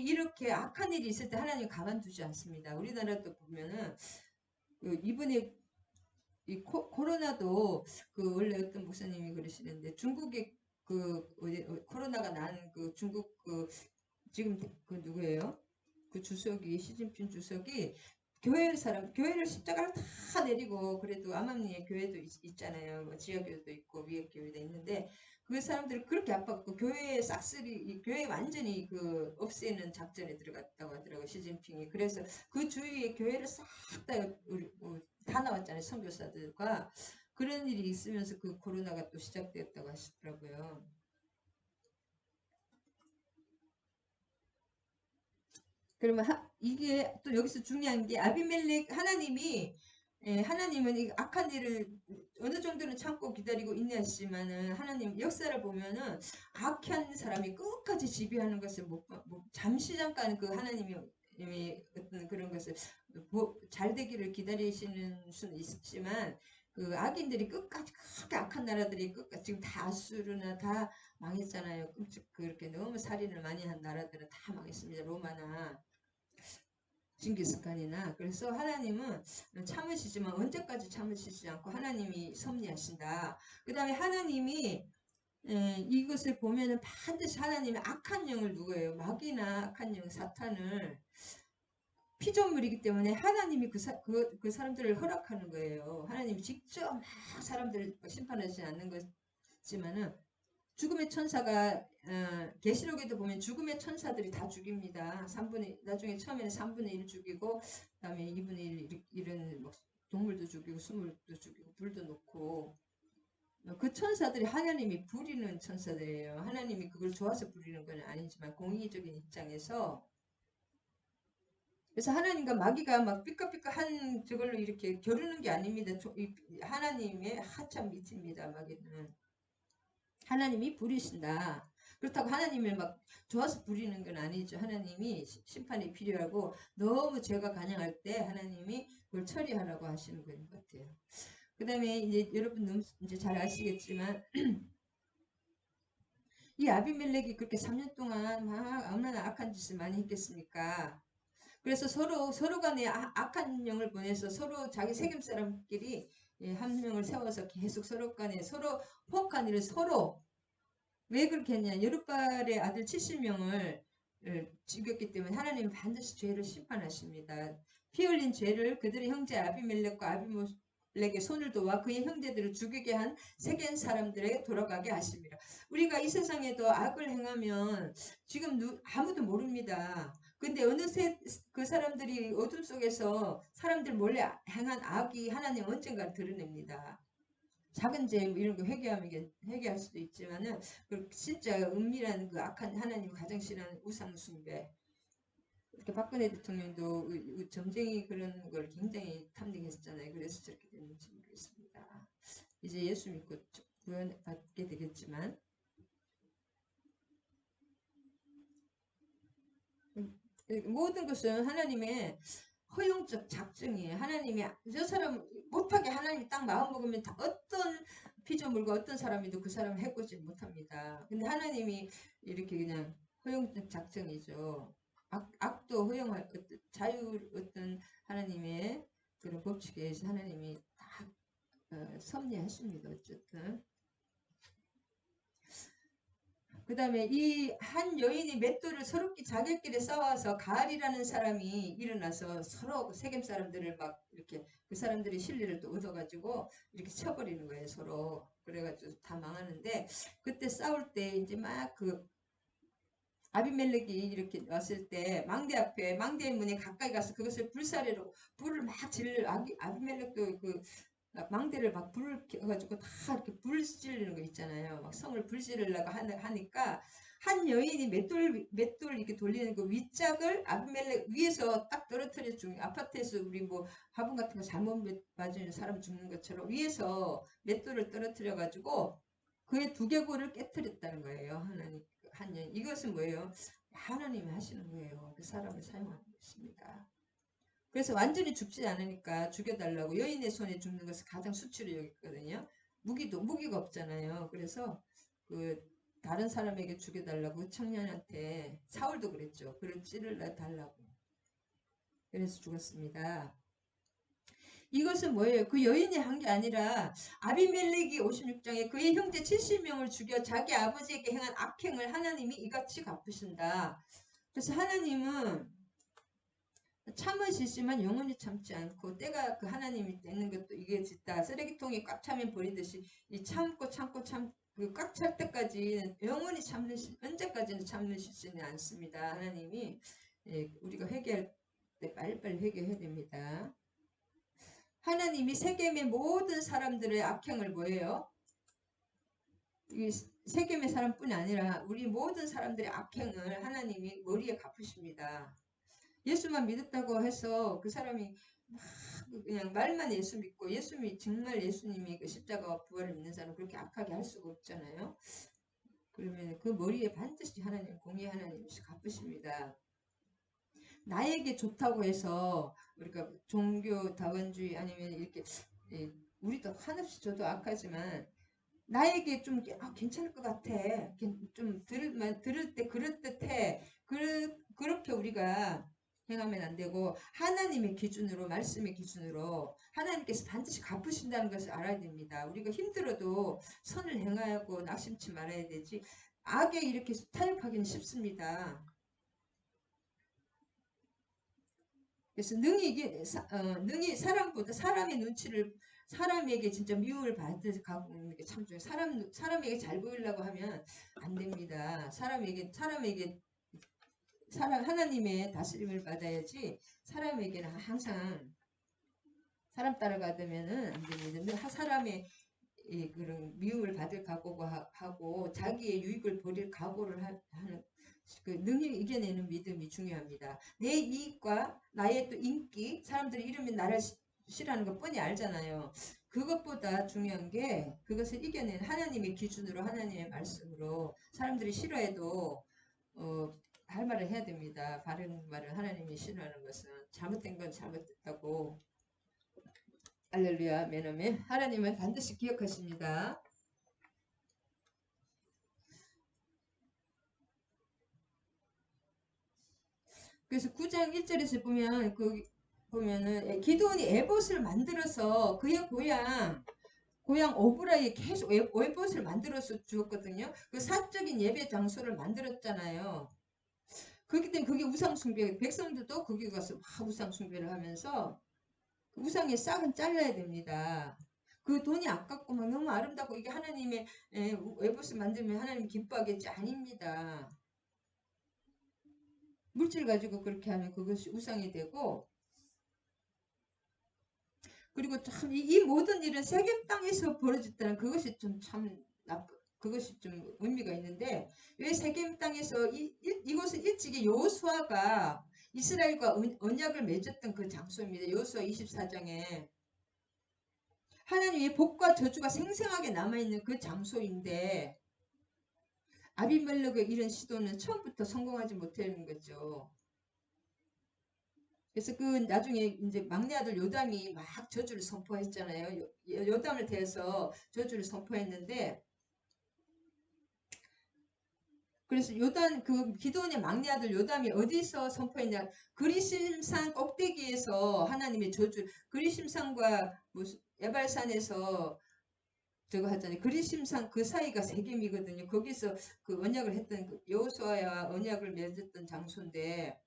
이렇게 악한 일이 있을 때 하나님 가만두지 않습니다. 우리나라도 보면은 이번에 이 코로나도 원래 어떤 목사님이 그러시는데 중국에 코로나가 난 중국 지금 누구예요? 그 주석이 시진핑 주석이 교회를 십자가를 다 내리고 그래도 암암리에 교회도 있잖아요. 뭐 지하교회도 있고 위에 교회도 있는데 그 사람들을 그렇게 압박하고 교회에 싹쓸이 교회 완전히 없애는 작전에 들어갔다고 하더라고요. 시진핑이. 그래서 그 주위에 교회를 싹 다 나왔잖아요. 선교사들과 그런 일이 있으면서 그 코로나가 또 시작되었다고 하시더라고요. 그러면 이게 또 여기서 중요한 게 아비멜렉 하나님은 이 악한 일을 어느 정도는 참고 기다리고 인내하시지만은 하나님 역사를 보면은 악한 사람이 끝까지 지배하는 것을 잠시 잠깐 하나님이 어떤 그런 것을 잘 되기를 기다리시는 수는 있지만 악인들이 끝까지 그렇게 악한 나라들이 끝까지 지금 다 아수르나 다 망했잖아요. 그렇게 너무 살인을 많이 한 나라들은 다 망했습니다. 로마나 징기스칸이나. 그래서 하나님은 참으시지만 언제까지 참으시지 않고 하나님이 섭리하신다. 그 다음에 하나님이 이것을 보면은 반드시 하나님의 악한 영을 누구예요? 마귀나 악한 영, 사탄을 피조물이기 때문에 하나님이 그 사람들을 허락하는 거예요. 하나님이 직접 막 사람들을 심판하지 않는 거지만은 죽음의 천사가 계시록에도 보면 죽음의 천사들이 다 죽입니다. 나중에 처음에는 3분의 1 죽이고 그다음에 2분의 1은 뭐 동물도 죽이고 수물도 죽이고 불도 놓고 그 천사들이 하나님이 부리는 천사들이에요. 하나님이 그걸 좋아서 부리는 건 아니지만 공의적인 입장에서 그래서 하나님과 마귀가 막 삐까삐까한 저걸로 이렇게 겨루는 게 아닙니다. 하나님의 하찮은 밑입니다. 마귀는. 하나님이 부리신다. 그렇다고 하나님을 막 좋아서 부리는 건 아니죠. 하나님이 심판이 필요하고 너무 죄가 간영할 때 하나님이 그걸 처리하라고 하시는 것 같아요. 그 다음에 이제 여러분 이제 잘 아시겠지만 이 아비멜렉이 그렇게 3년 동안 막 얼마나 악한 짓을 많이 했겠습니까? 그래서 서로 간에 악한 영을 보내서 서로 자기 세겜 사람끼리 한 명을 세워서 계속 서로 간에 서로 포악한 일을 서로 왜 그렇게 했냐? 여룻발의 아들 70명을 죽였기 때문에 하나님은 반드시 죄를 심판하십니다. 피 흘린 죄를 그들의 형제 아비멜렉과 아비멜렉의 손을 도와 그의 형제들을 죽이게 한 세겜 사람들에게 돌아가게 하십니다. 우리가 이 세상에도 악을 행하면 지금 아무도 모릅니다. 근데 어느새 그 사람들이 어둠 속에서 사람들 몰래 행한 악이 하나님 언젠가 드러냅니다. 작은 죄 이런 거 회개할 수도 있지만은 진짜 은밀한 그 악한 하나님 가장 싫어하는 우상 숭배. 이렇게 박근혜 대통령도 점쟁이 그런 걸 굉장히 탐닉했잖아요. 그래서 저렇게 됐는지 모르겠습니다. 이제 예수 믿고 구원받게 되겠지만 모든 것은 하나님의 허용적 작정이에요. 하나님이 저 사람 못하게 하나님이 딱 마음 먹으면 다 어떤 피조물과 어떤 사람이도 그 사람을 해코지 못합니다. 근데 하나님이 이렇게 그냥 허용적 작정이죠. 악도 허용할 자유 어떤 하나님의 그런 법칙에 의해서 하나님이 다 섭리하십니다. 어쨌든. 그 다음에 이 한 여인이 맷돌을 서럽게 자기끼리 싸워서 가알이라는 사람이 일어나서 서로 세겜 사람들을 막 이렇게 그 사람들이 신뢰를 또 얻어가지고 이렇게 쳐버리는 거예요. 서로. 그래가지고 다 망하는데 그때 싸울 때 이제 막 그 아비멜렉이 이렇게 왔을 때 망대의 문에 가까이 가서 그것을 불사르로 불을 막 질러 아비멜렉도 그 망대를 막 불을 켜가지고 다 이렇게 불 지르는 거 있잖아요. 막 성을 불 지르려고 하니까 한 여인이 맷돌 이렇게 돌리는 그 윗짝을 아비멜렉 위에서 딱 떨어뜨려 준 아파트에서 우리 뭐 화분 같은 거 잘못 맞으면 사람 죽는 것처럼 위에서 맷돌을 떨어뜨려 가지고 그의 두개골을 깨뜨렸다는 거예요. 하나님 한 여인. 이것은 뭐예요? 하나님이 하시는 거예요. 그 사람을 사용하는 것입니다. 그래서 완전히 죽지 않으니까 죽여달라고 여인의 손에 죽는 것을 가장 수치로 여겼거든요. 무기가 없잖아요. 그래서 그 다른 사람에게 죽여달라고 청년한테 사울도 그랬죠. 그를 찌르려 달라고. 그래서 죽었습니다. 이것은 뭐예요? 그 여인이 한 게 아니라 아비멜렉이 56장에 그의 형제 70명을 죽여 자기 아버지에게 행한 악행을 하나님이 이같이 갚으신다. 그래서 하나님은 참으시지만 영원히 참지 않고 때가 그 하나님이 떼는 것도 이게 짓다 쓰레기통이 꽉 차면 버리듯이 이 참고 그 꽉 찰 때까지 영원히 언제까지는 참으시지는 않습니다. 하나님이 우리가 회개할 때 빨리빨리 회개해야 됩니다. 하나님이 세겜의 모든 사람들의 악행을 뭐예요? 이 세겜의 사람뿐이 아니라 우리 모든 사람들의 악행을 하나님이 머리에 갚으십니다. 예수만 믿었다고 해서 그 사람이 막 그냥 말만 예수 믿고 정말 예수님이 그 십자가와 부활을 믿는 사람 그렇게 악하게 할 수가 없잖아요. 그러면 그 머리에 반드시 하나님 공의 하나님이 갚으십니다. 나에게 좋다고 해서 우리가 종교 다원주의 아니면 이렇게 우리도 한없이 저도 악하지만 나에게 좀 괜찮을 것 같아. 좀 들을 때 그럴듯해. 그렇게 우리가 행하면 안 되고 하나님의 기준으로 말씀의 기준으로 하나님께서 반드시 갚으신다는 것을 알아야 됩니다. 우리가 힘들어도 선을 행하고 낙심치 말아야 되지 악에 이렇게 타협하기는 쉽습니다. 그래서 능히 사람보다 사람의 눈치를 사람에게 진짜 미움을 받을 갖고 있는 게 참 중요해요. 사람에게 잘 보이려고 하면 안 됩니다. 하나님의 다스림을 받아야지 사람에게는 항상 사람 따라가면은 안 됩니다. 사람의 그런 미움을 받을 각오가 하고 자기의 유익을 버릴 각오를 하는 그 능히 이겨내는 믿음이 중요합니다. 내 이익과 나의 또 인기, 사람들이 이러면 나를 싫어하는 거 뻔히 알잖아요. 그것보다 중요한 게 그것을 이겨내는 하나님의 기준으로 하나님의 말씀으로 사람들이 싫어해도 할 말을 해야 됩니다. 바른 말을 하나님이 싫어하는 것은 잘못된 건 잘못됐다고 할렐루야 맨아멘. 하나님은 반드시 기억하십니다. 그래서 9장 1절에서 보면은 기드온이 에봇을 만들어서 그의 고향 오브라에 계속 에봇을 만들어서 주었거든요. 그 사적인 예배 장소를 만들었잖아요. 그렇기 때문에 그게 우상 숭배, 백성들도 거기 가서 막 우상 숭배를 하면서 그 우상의 싹은 잘라야 됩니다. 그 돈이 아깝고 막 너무 아름답고 이게 하나님의 에봇을 만들면 하나님 기뻐하겠지? 아닙니다. 물질 가지고 그렇게 하면 그것이 우상이 되고 그리고 참 이 모든 일은 세겜 땅에서 벌어졌다는 그것이 그것이 좀 의미가 있는데 왜 세겜 땅에서 이곳은 일찍이 여호수아가 이스라엘과 언약을 맺었던 그 장소입니다. 여호수아 24장에 하나님의 복과 저주가 생생하게 남아있는 그 장소인데 아비멜렉의 이런 시도는 처음부터 성공하지 못하는 거죠. 그래서 그 나중에 이제 막내 아들 요담이 막 저주를 선포했잖아요. 요담을 대해서 저주를 선포했는데 그래서 그 기드온의 막내 아들 요담이 어디서 선포했냐? 그리심산 꼭대기에서 하나님의 저주 그리심산과 무슨 에발산에서 저거 하잖아요. 그리심산 그 사이가 세겜이거든요. 거기서 그 언약을 했던 여호수아와 언약을 맺었던 장소인데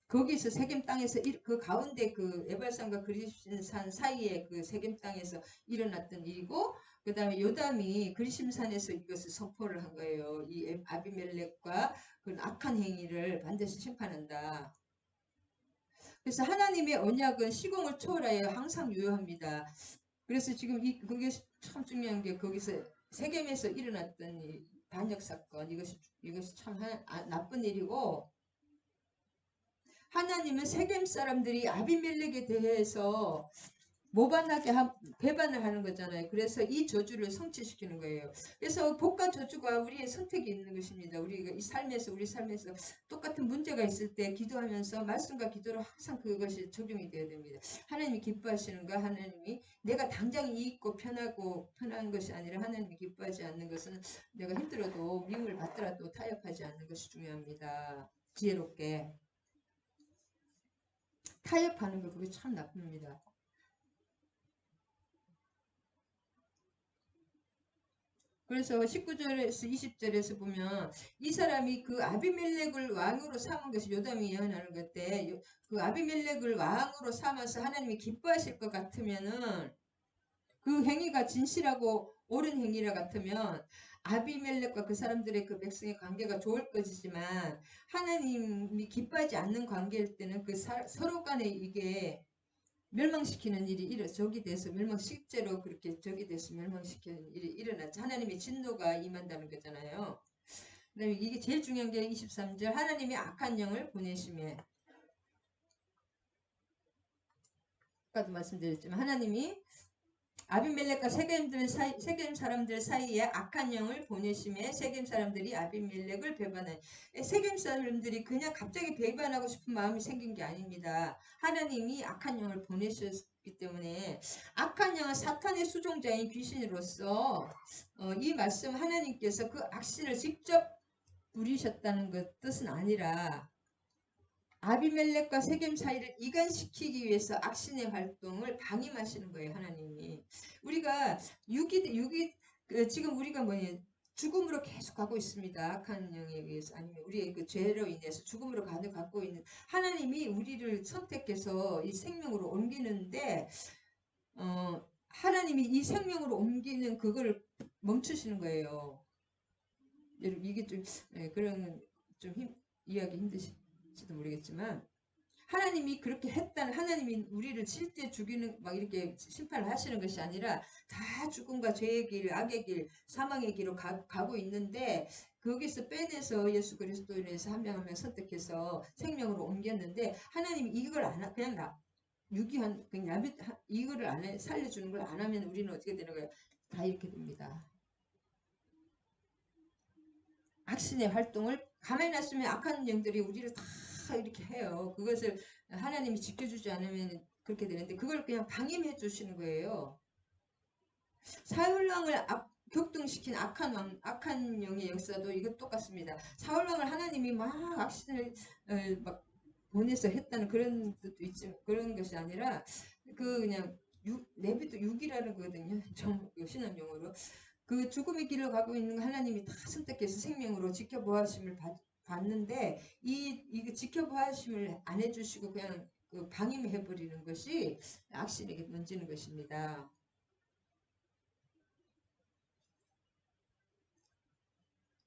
거기서 세겜 땅에서 그 가운데 그 에발산과 그리심산 사이에 그 세겜 땅에서 일어났던 일이고 그 다음에 요담이 그리심산에서 이것을 선포를 한 거예요. 이 아비멜렉과 그 악한 행위를 반드시 심판한다. 그래서 하나님의 언약은 시공을 초월하여 항상 유효합니다. 그래서 지금 그게 참 중요한 게 거기서 세겜에서 일어났던 이 반역 사건 이것이 참 나쁜 일이고 하나님은 세겜 사람들이 아비멜렉에 대해서 배반을 하는 거잖아요. 그래서 이 저주를 성취시키는 거예요. 그래서 복과 저주가 우리의 선택이 있는 것입니다. 우리가 우리 삶에서 똑같은 문제가 있을 때 기도하면서 말씀과 기도로 항상 그것이 적용이 되어야 됩니다. 하나님이 기뻐하시는가? 하나님이 내가 당장 이익고 편한 것이 아니라 하나님이 기뻐하지 않는 것은 내가 힘들어도 미움을 받더라도 타협하지 않는 것이 중요합니다. 지혜롭게 타협하는 거 그게 참 나쁩니다. 그래서 19절에서 20절에서 보면 이 사람이 그 아비멜렉을 왕으로 삼은 것이 요담이 예언하는 건데 그 아비멜렉을 왕으로 삼아서 하나님이 기뻐하실 것 같으면은 그 행위가 진실하고 옳은 행위라 같으면 아비멜렉과 그 사람들의 그 백성의 관계가 좋을 것이지만 하나님이 기뻐하지 않는 관계일 때는 그 서로 간에 이게 멸망시키는 일이 적이 돼서 실제로 그렇게 적이 돼서 멸망시키는 일이 일어났죠. 하나님의 진노가 임한다는 거잖아요. 그 다음에 이게 제일 중요한 게 23절 하나님이 악한 영을 보내심에 아까도 말씀드렸지만 하나님이 아비멜렉과 세겜 사람들 사이에 악한 영을 보내심에 세겜 사람들이 아비멜렉을 배반해. 세겜 사람들이 그냥 갑자기 배반하고 싶은 마음이 생긴 게 아닙니다. 하나님이 악한 영을 보내셨기 때문에 악한 영은 사탄의 수종자인 귀신으로서 이 말씀 하나님께서 그 악신을 직접 부리셨다는 것 뜻은 아니라 아비멜렉과 세겜 사이를 이간시키기 위해서 악신의 활동을 방임하시는 거예요. 하나님이. 우리가 지금 우리가 뭐니 죽음으로 계속 가고 있습니다. 악한 영에 의해서 아니면 우리의 그 죄로 인해서 죽음으로 가고 있는 하나님이 우리를 선택해서 이 생명으로 옮기는데 하나님이 이 생명으로 옮기는 그거를 멈추시는 거예요. 여러분 이게 좀 그런 좀 이해하기 힘드실지도 모르겠지만 하나님이 그렇게 했다는 하나님이 우리를 실제 죽이는 막 이렇게 심판을 하시는 것이 아니라 다 죽음과 죄의 길, 악의 길, 사망의 길로 가고 있는데 거기서 빼내서 예수 그리스도인에서 한 명 한 명 선택해서 생명으로 옮겼는데 하나님이 이걸 안 그냥 유기한 그냥 이거를 안 해, 살려주는 걸 안 하면 우리는 어떻게 되는 거예요? 다 이렇게 됩니다. 악신의 활동을 가만히 놨으면 악한 영들이 우리를 다 이렇게 해요. 그것을 하나님이 지켜주지 않으면 그렇게 되는데 그걸 그냥 방임해 주시는 거예요. 사울왕을 격동시킨 악한 영의 역사도 이것 똑같습니다. 사울왕을 하나님이 막 악신을 막 보내서 했다는 그런 것도 있지 그런 것이 아니라 그냥 내비도 육이라는 거거든요. 신앙 용어로. 그 죽음의 길을 가고 있는 하나님이 다 선택해서 생명으로 지켜보아심을 받는데 이거 지켜보아심을 안 해주시고 그냥 그 방임해버리는 것이 악신에게 던지는 것입니다.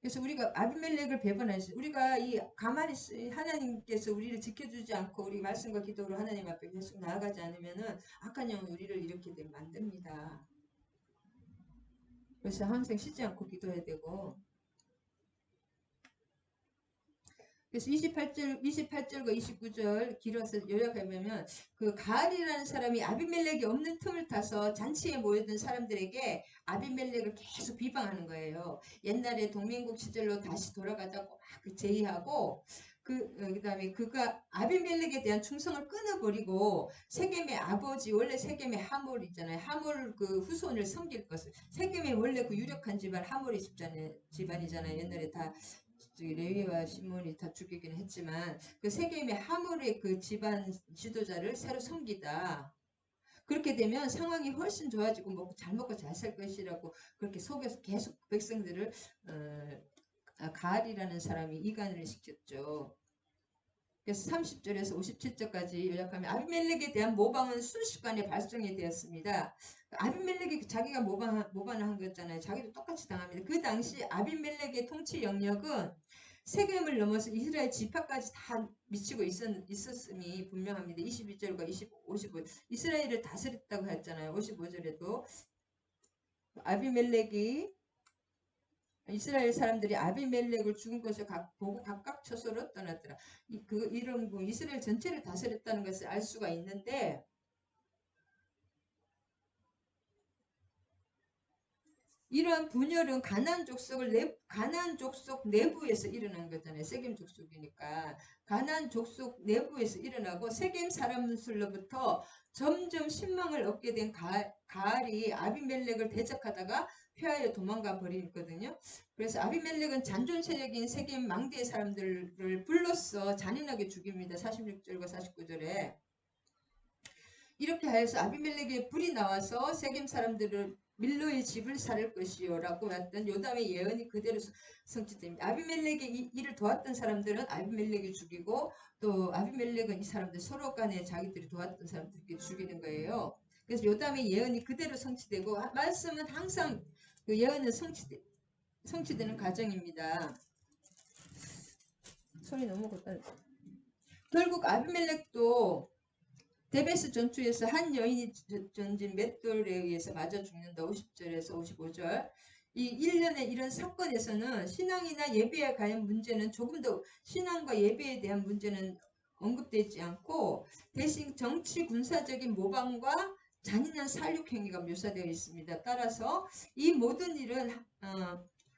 그래서 우리가 아비멜렉을 배반하시 우리가 이 가만히 하나님께서 우리를 지켜주지 않고 우리 말씀과 기도로 하나님 앞에 계속 나아가지 않으면은 악한 영은 우리를 이렇게 만듭니다. 그래서 항상 쉬지 않고 기도해야 되고 그래서 28절과 29절 길어서 요약하면 그 가알이라는 사람이 아비멜렉이 없는 틈을 타서 잔치에 모여든 사람들에게 아비멜렉을 계속 비방하는 거예요. 옛날에 동맹국 시절로 다시 돌아가자고 막 제의하고 그다음에 그가 아비멜렉에 대한 충성을 끊어버리고 세겜의 아버지 원래 세겜의 하몰 있잖아요. 하몰 그 후손을 섬길 것을 세겜의 원래 그 유력한 집안 하몰의 집안이잖아요. 옛날에 다 레위와 시몬이 다 죽이긴 했지만 그 세겜의 하몰의 그 집안 지도자를 새로 섬기다. 그렇게 되면 상황이 훨씬 좋아지고 잘 먹고 잘 살 것이라고 그렇게 속여서 계속 백성들을 가알이라는 사람이 이간을 시켰죠. 그래서 30절에서 57절까지 요약하면 아비멜렉에 대한 모방은 순식간에 발송이 되었습니다. 아비멜렉이 자기가 모방을 한 거잖아요. 자기도 똑같이 당합니다. 그 당시 아비멜렉의 통치 영역은 세겜을 넘어서 이스라엘 지파까지 다 미치고 있었음이 분명합니다. 22절과 55 이스라엘을 다스렸다고 했잖아요. 55절에도 아비멜렉이 이스라엘 사람들이 아비멜렉을 죽은 것을 보고 각각 처소로 떠났더라. 이런 이스라엘 전체를 다스렸다는 것을 알 수가 있는데 이러한 분열은 가나안 족속 내부에서 일어난 거잖아요. 세겜 족속이니까 가나안 족속 내부에서 일어나고 세겜 사람들로부터 점점 신망을 얻게 된 가알이 아비멜렉을 대적하다가 피하여 도망가 버리거든요. 그래서 아비멜렉은 잔존 세력인 세겜 망대 사람들을 불러서 잔인하게 죽입니다. 46절과 49절에 이렇게 하여서 아비멜렉의 불이 나와서 세겜 사람들을 밀로의 집을 살을 것이요 라고 했던 요담의 예언이 그대로 성취됩니다. 아비멜렉의 일을 도왔던 사람들은 아비멜렉이 죽이고 또 아비멜렉은 이 사람들 서로 간에 자기들이 도왔던 사람들끼리 죽이는 거예요. 그래서 요담의 예언이 그대로 성취되고 말씀은 항상 그 예언은 성취되는 과정입니다. 소리 너무 걷다. 결국 아비멜렉도 데베스 전투에서 한 여인이 던진 맷돌에 의해서 맞아 죽는다. 50절에서 55절. 이 1년의 이런 사건에서는 신앙이나 예배에 관한 문제는 조금 더 신앙과 예배에 대한 문제는 언급되지 않고 대신 정치 군사적인 모방과 잔인한 살육 행위가 묘사되어 있습니다. 따라서 이 모든 일은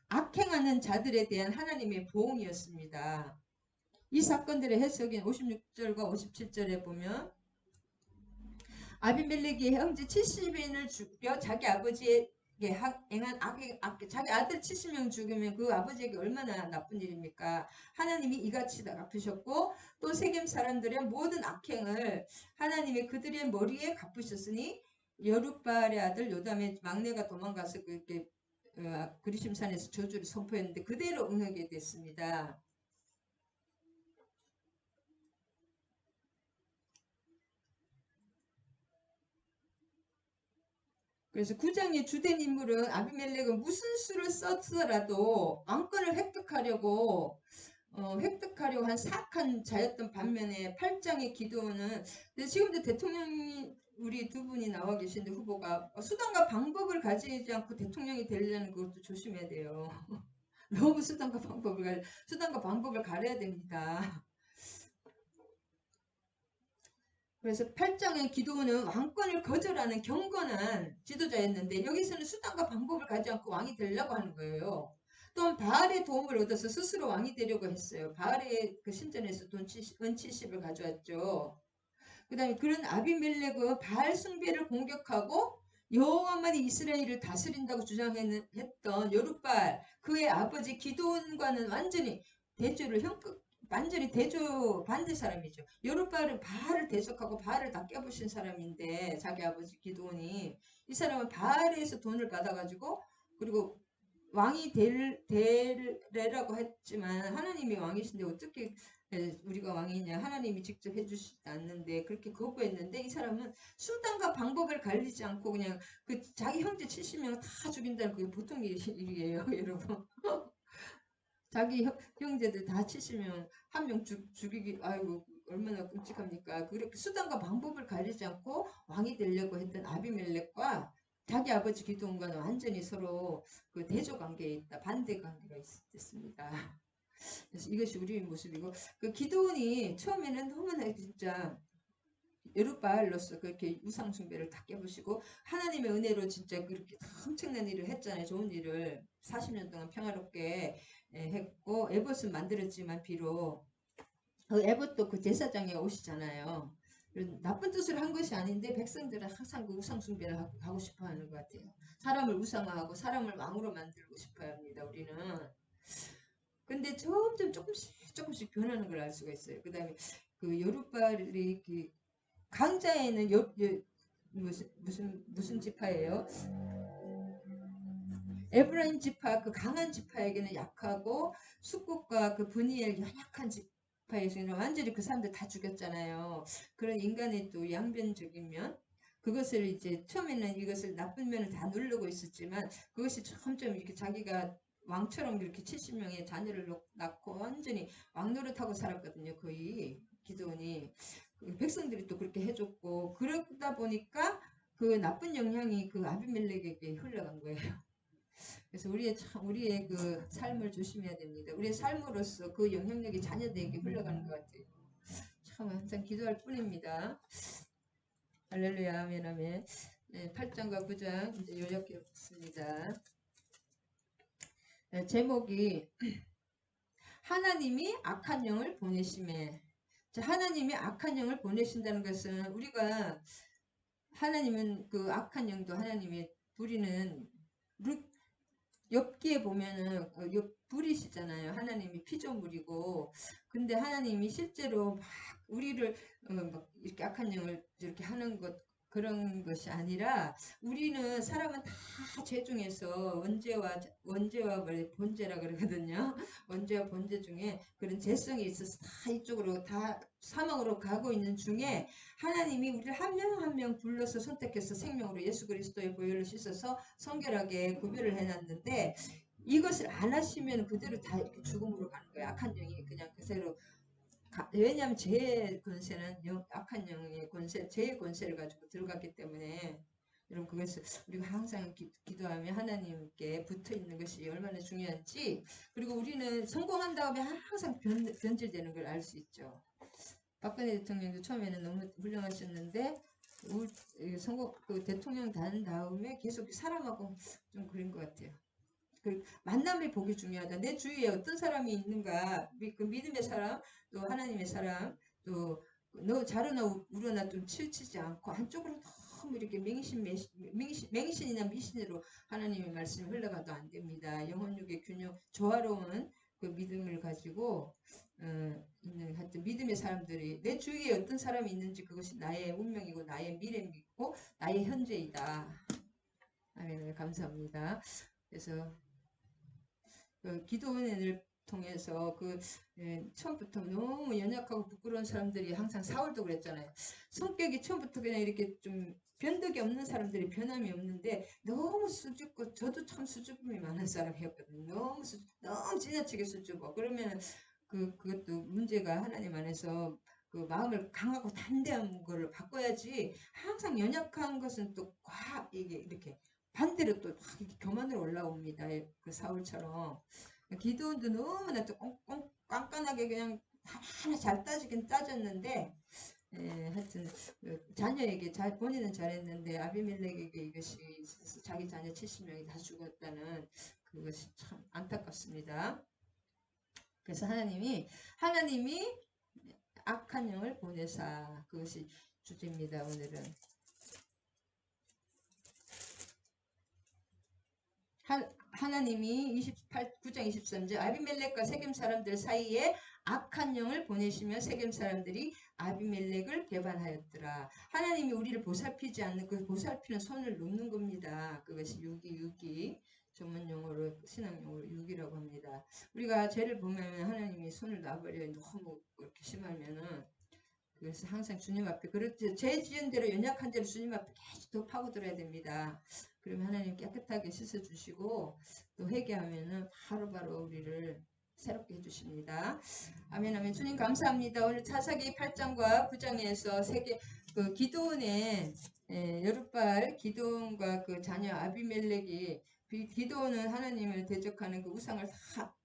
악행하는 자들에 대한 하나님의 보응이었습니다. 이 사건들의 해석인 56절과 57절에 보면 아비멜렉이 형제 70인을 죽여 자기 아버지의 행한 자기 아들 70명 죽이면 그 아버지에게 얼마나 나쁜 일입니까? 하나님이 이같이 갚으셨고 또 세겜 사람들의 모든 악행을 하나님이 그들의 머리에 갚으셨으니 여룻바알의 아들 요담의 막내가 도망가서 그렇게 그리심산에서 저주를 선포했는데 그대로 응하게 됐습니다. 그래서 9장의 주된 인물은 아비멜렉은 무슨 수를 썼더라도 왕권을 획득하려고 한 사악한 자였던 반면에 8장의 기도는 지금도 대통령이 우리 두 분이 나와 계신데 후보가 수단과 방법을 가지지 않고 대통령이 되려는 것도 조심해야 돼요. 너무 수단과 방법을 가려야 됩니다. 그래서 8장의 기도는 왕권을 거절하는 경건한 지도자였는데 여기서는 수단과 방법을 가지 않고 왕이 되려고 하는 거예요. 또한 바알의 도움을 얻어서 스스로 왕이 되려고 했어요. 바알의 그 신전에서 은 70을 가져왔죠. 그 다음에 그런 아비멜렉은 바알 숭배를 공격하고 여호와만이 이스라엘을 다스린다고 주장했던 여룻바알 그의 아버지 기드온과는 완전히 대조를 완전히 대조 반대 사람이죠. 여룻바알은 바알을 대적하고 바알을 다 깨부신 사람인데 자기 아버지 기드온이 이 사람은 바알에서 돈을 받아가지고 그리고 왕이 되라고 했지만 하나님이 왕이신데 어떻게 우리가 왕이냐 하나님이 직접 해주시지 않는데 그렇게 거부했는데 이 사람은 수단과 방법을 가리지 않고 그냥 그 자기 형제 70명 다 죽인다는 그게 보통 일이에요 여러분. 자기 형제들 다 70명 한 명 죽이기 아이고 얼마나 끔찍합니까. 그렇게 수단과 방법을 가리지 않고 왕이 되려고 했던 아비멜렉과 자기 아버지 기드온과는 완전히 서로 그 대조 관계에 있다 반대 관계가 있었습니다. 그래서 이것이 우리의 모습이고 그 기드온이 처음에는 너무나 진짜 여룻바알로서 그렇게 우상 숭배를 다 깨부시고 하나님의 은혜로 진짜 그렇게 엄청난 일을 했잖아요. 좋은 일을 40년 동안 평화롭게 했고 에봇은 만들었지만 비록 그 에봇도 그 제사장에 오시잖아요. 나쁜 뜻으로 한 것이 아닌데 백성들은 항상 그 우상 숭배를 하고 싶어 하는 것 같아요. 사람을 우상화하고 사람을 왕으로 만들고 싶어 합니다. 우리는. 근데 점점 조금씩 변하는 걸 알 수가 있어요. 그 다음에 그 여룻바알이 그 강자에는 무슨 지파예요? 에브라임 지파 그 강한 지파에게는 약하고 숙국과 그 분이엘 연약한 지파에서는 완전히 그 사람들 다 죽였잖아요. 그런 인간의 또 양변적인 면 그것을 이제 처음에는 이것을 나쁜 면을 다 누르고 있었지만 그것이 점점 이렇게 자기가 왕처럼 이렇게 70명의 자녀를 낳고 완전히 왕 노릇하고 살았거든요. 거의 기드온이 백성들이 또 그렇게 해줬고 그러다 보니까 그 나쁜 영향이 그 아비멜렉에게 흘러간 거예요. 그래서 우리의 그 삶을 조심해야 됩니다. 우리의 삶으로서 그 영향력이 자녀들에게 흘러가는 것 같아요. 참 항상 기도할 뿐입니다. 할렐루야 아멘 아멘. 네, 8장과 9장 이제 요약해 보겠습니다. 네, 제목이 하나님이 악한 영을 보내심에. 자, 하나님이 악한 영을 보내신다는 것은 우리가 하나님은 그 악한 영도 하나님이 부리는 엽기에 보면은 불이시잖아요. 하나님이 피조물이고 근데 하나님이 실제로 막 우리를 막 이렇게 악한 영을 이렇게 하는 것 그런 것이 아니라 우리는 사람은 다 죄 중에서 원죄와 본죄라 그러거든요. 원죄와 본죄 중에 그런 죄성이 있어서 다 이쪽으로 다 사망으로 가고 있는 중에 하나님이 우리를 한 명 한 명 불러서 선택해서 생명으로 예수 그리스도의 보혈로 씻어서 성결하게 구별을 해놨는데 이것을 안 하시면 그대로 다 이렇게 죽음으로 가는 거예요. 악한 영이 그냥 그대로 왜냐하면 죄의 권세는 악한 영의 권세, 죄의 권세를 가지고 들어갔기 때문에 여러분 그것을 우리가 항상 기도하며 하나님께 붙어 있는 것이 얼마나 중요한지 그리고 우리는 성공한 다음에 항상 변질되는 걸 알 수 있죠. 박근혜 대통령도 처음에는 너무 훌륭하셨는데 선거 그 대통령 단 다음에 계속 사람하고 좀 그런 것 같아요. 그 만남의 복이 중요하다. 내 주위에 어떤 사람이 있는가, 그 믿음의 사람, 또 하나님의 사람, 또 너 자르나 우러나 좀 치우치지 않고 한쪽으로 너무 이렇게 맹신이나 미신으로 하나님의 말씀이 흘러가도 안 됩니다. 영혼육의 균형, 조화로운 그 믿음을 가지고 있는 하여튼 믿음의 사람들이 내 주위에 어떤 사람이 있는지 그것이 나의 운명이고 나의 미래이고 나의 현재이다. 아멘. 감사합니다. 그래서 그 기도원을 통해서 처음부터 너무 연약하고 부끄러운 사람들이 항상 사울도 그랬잖아요. 성격이 처음부터 그냥 이렇게 좀 변덕이 없는 사람들이 변함이 없는데 너무 수줍고 저도 참 수줍음이 많은 사람이었거든요. 너무 지나치게 수줍어. 그러면 그것도 문제가 하나님 안에서 그 마음을 강하고 담대한 거를 바꿔야지 항상 연약한 것은 또 이게 이렇게 반대로 또 교만으로 올라옵니다. 그 사울처럼. 기도원도 너무나 또 깐깐하게 그냥 하나 잘 따지긴 따졌는데 하여튼 자녀에게 본인은 잘했는데 아비멜렉에게 이것이 있어서 자기 자녀 70명이 다 죽었다는 그것이 참 안타깝습니다. 그래서 하나님이 악한 영을 보내사, 그것이 주제입니다. 오늘은 하나님이 9장 23절 아비멜렉과 세겜 사람들 사이에 악한 영을 보내시며 세겜 사람들이 아비멜렉을 배반하였더라. 하나님이 우리를 보살피지 않는 그 보살피는 손을 놓는 겁니다. 그것이 유기 전문용어로 신앙용어로 유기라고 합니다. 우리가 죄를 보면 하나님이 손을 놔버려요. 너무 그렇게 심하면은. 그래서 항상 주님 앞에 그렇지 죄 지은 대로 연약한 대로 주님 앞에 계속 더 파고들어야 됩니다. 그러면 하나님 깨끗하게 씻어주시고 또 회개하면은 바로바로 우리를 새롭게 해주십니다. 아멘 아멘. 주님 감사합니다. 오늘 사사기 8장과 9장에서 그 기드온의 여룻발 기드온과 그 자녀 아비멜렉이 기드온은 하나님을 대적하는 그 우상을 다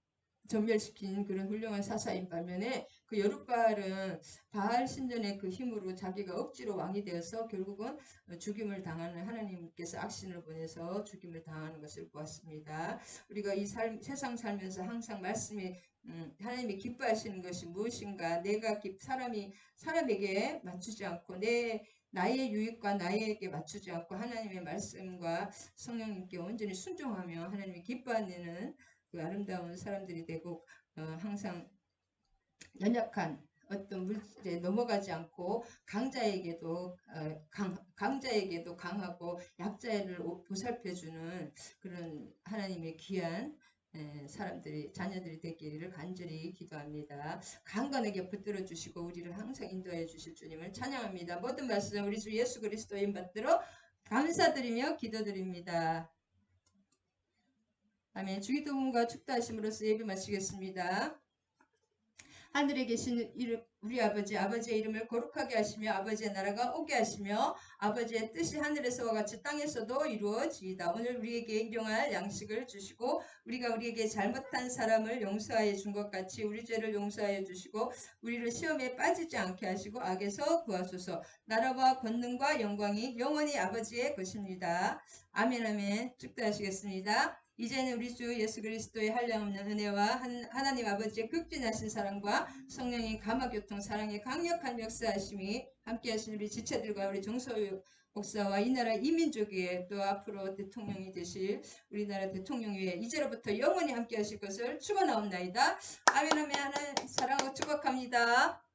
전멸시킨 그런 훌륭한 사사인 반면에 그 여룻발은 바알 신전의 그 힘으로 자기가 억지로 왕이 되어서 결국은 죽임을 당하는 하나님께서 악신을 보내서 죽임을 당하는 것을 보았습니다. 우리가 이 세상 살면서 항상 말씀이 하나님이 기뻐하시는 것이 무엇인가? 내가 사람에게 맞추지 않고 나의 유익과 나에게 맞추지 않고 하나님의 말씀과 성령님께 온전히 순종하며 하나님이 기뻐하는 그 아름다운 사람들이 되고 항상 연약한 어떤 물질에 넘어가지 않고 강자에게도 강하고 약자를 보살펴주는 그런 하나님의 귀한 자녀들이 되기를 간절히 기도합니다. 강건하게 붙들어 주시고 우리를 항상 인도해 주실 주님을 찬양합니다. 모든 말씀 우리 주 예수 그리스도인 받들어 감사드리며 기도드립니다. 아멘. 주기도문과 축도하심으로써 예배 마치겠습니다. 하늘에 계신 우리 아버지의 이름을 거룩하게 하시며 아버지의 나라가 오게 하시며 아버지의 뜻이 하늘에서와 같이 땅에서도 이루어지이다. 오늘 우리에게 일용할 양식을 주시고 우리에게 잘못한 사람을 용서하여 준 것 같이 우리 죄를 용서하여 주시고 우리를 시험에 빠지지 않게 하시고 악에서 구하소서. 나라와 권능과 영광이 영원히 아버지의 것입니다. 아멘 아멘. 축도하시겠습니다. 이제는 우리 주 예수 그리스도의 한량없는 은혜와 하나님 아버지의 극진하신 사랑과 성령의 감화교통 사랑의 강력한 역사하심이 함께하신 우리 지체들과 우리 정소유 목사와 이 나라 이민족 위에 또 앞으로 대통령이 되실 우리나라 대통령 위에 이제로부터 영원히 함께하실 것을 축원하옵나이다. 아멘 아멘. 하나님 사랑하고 축복합니다.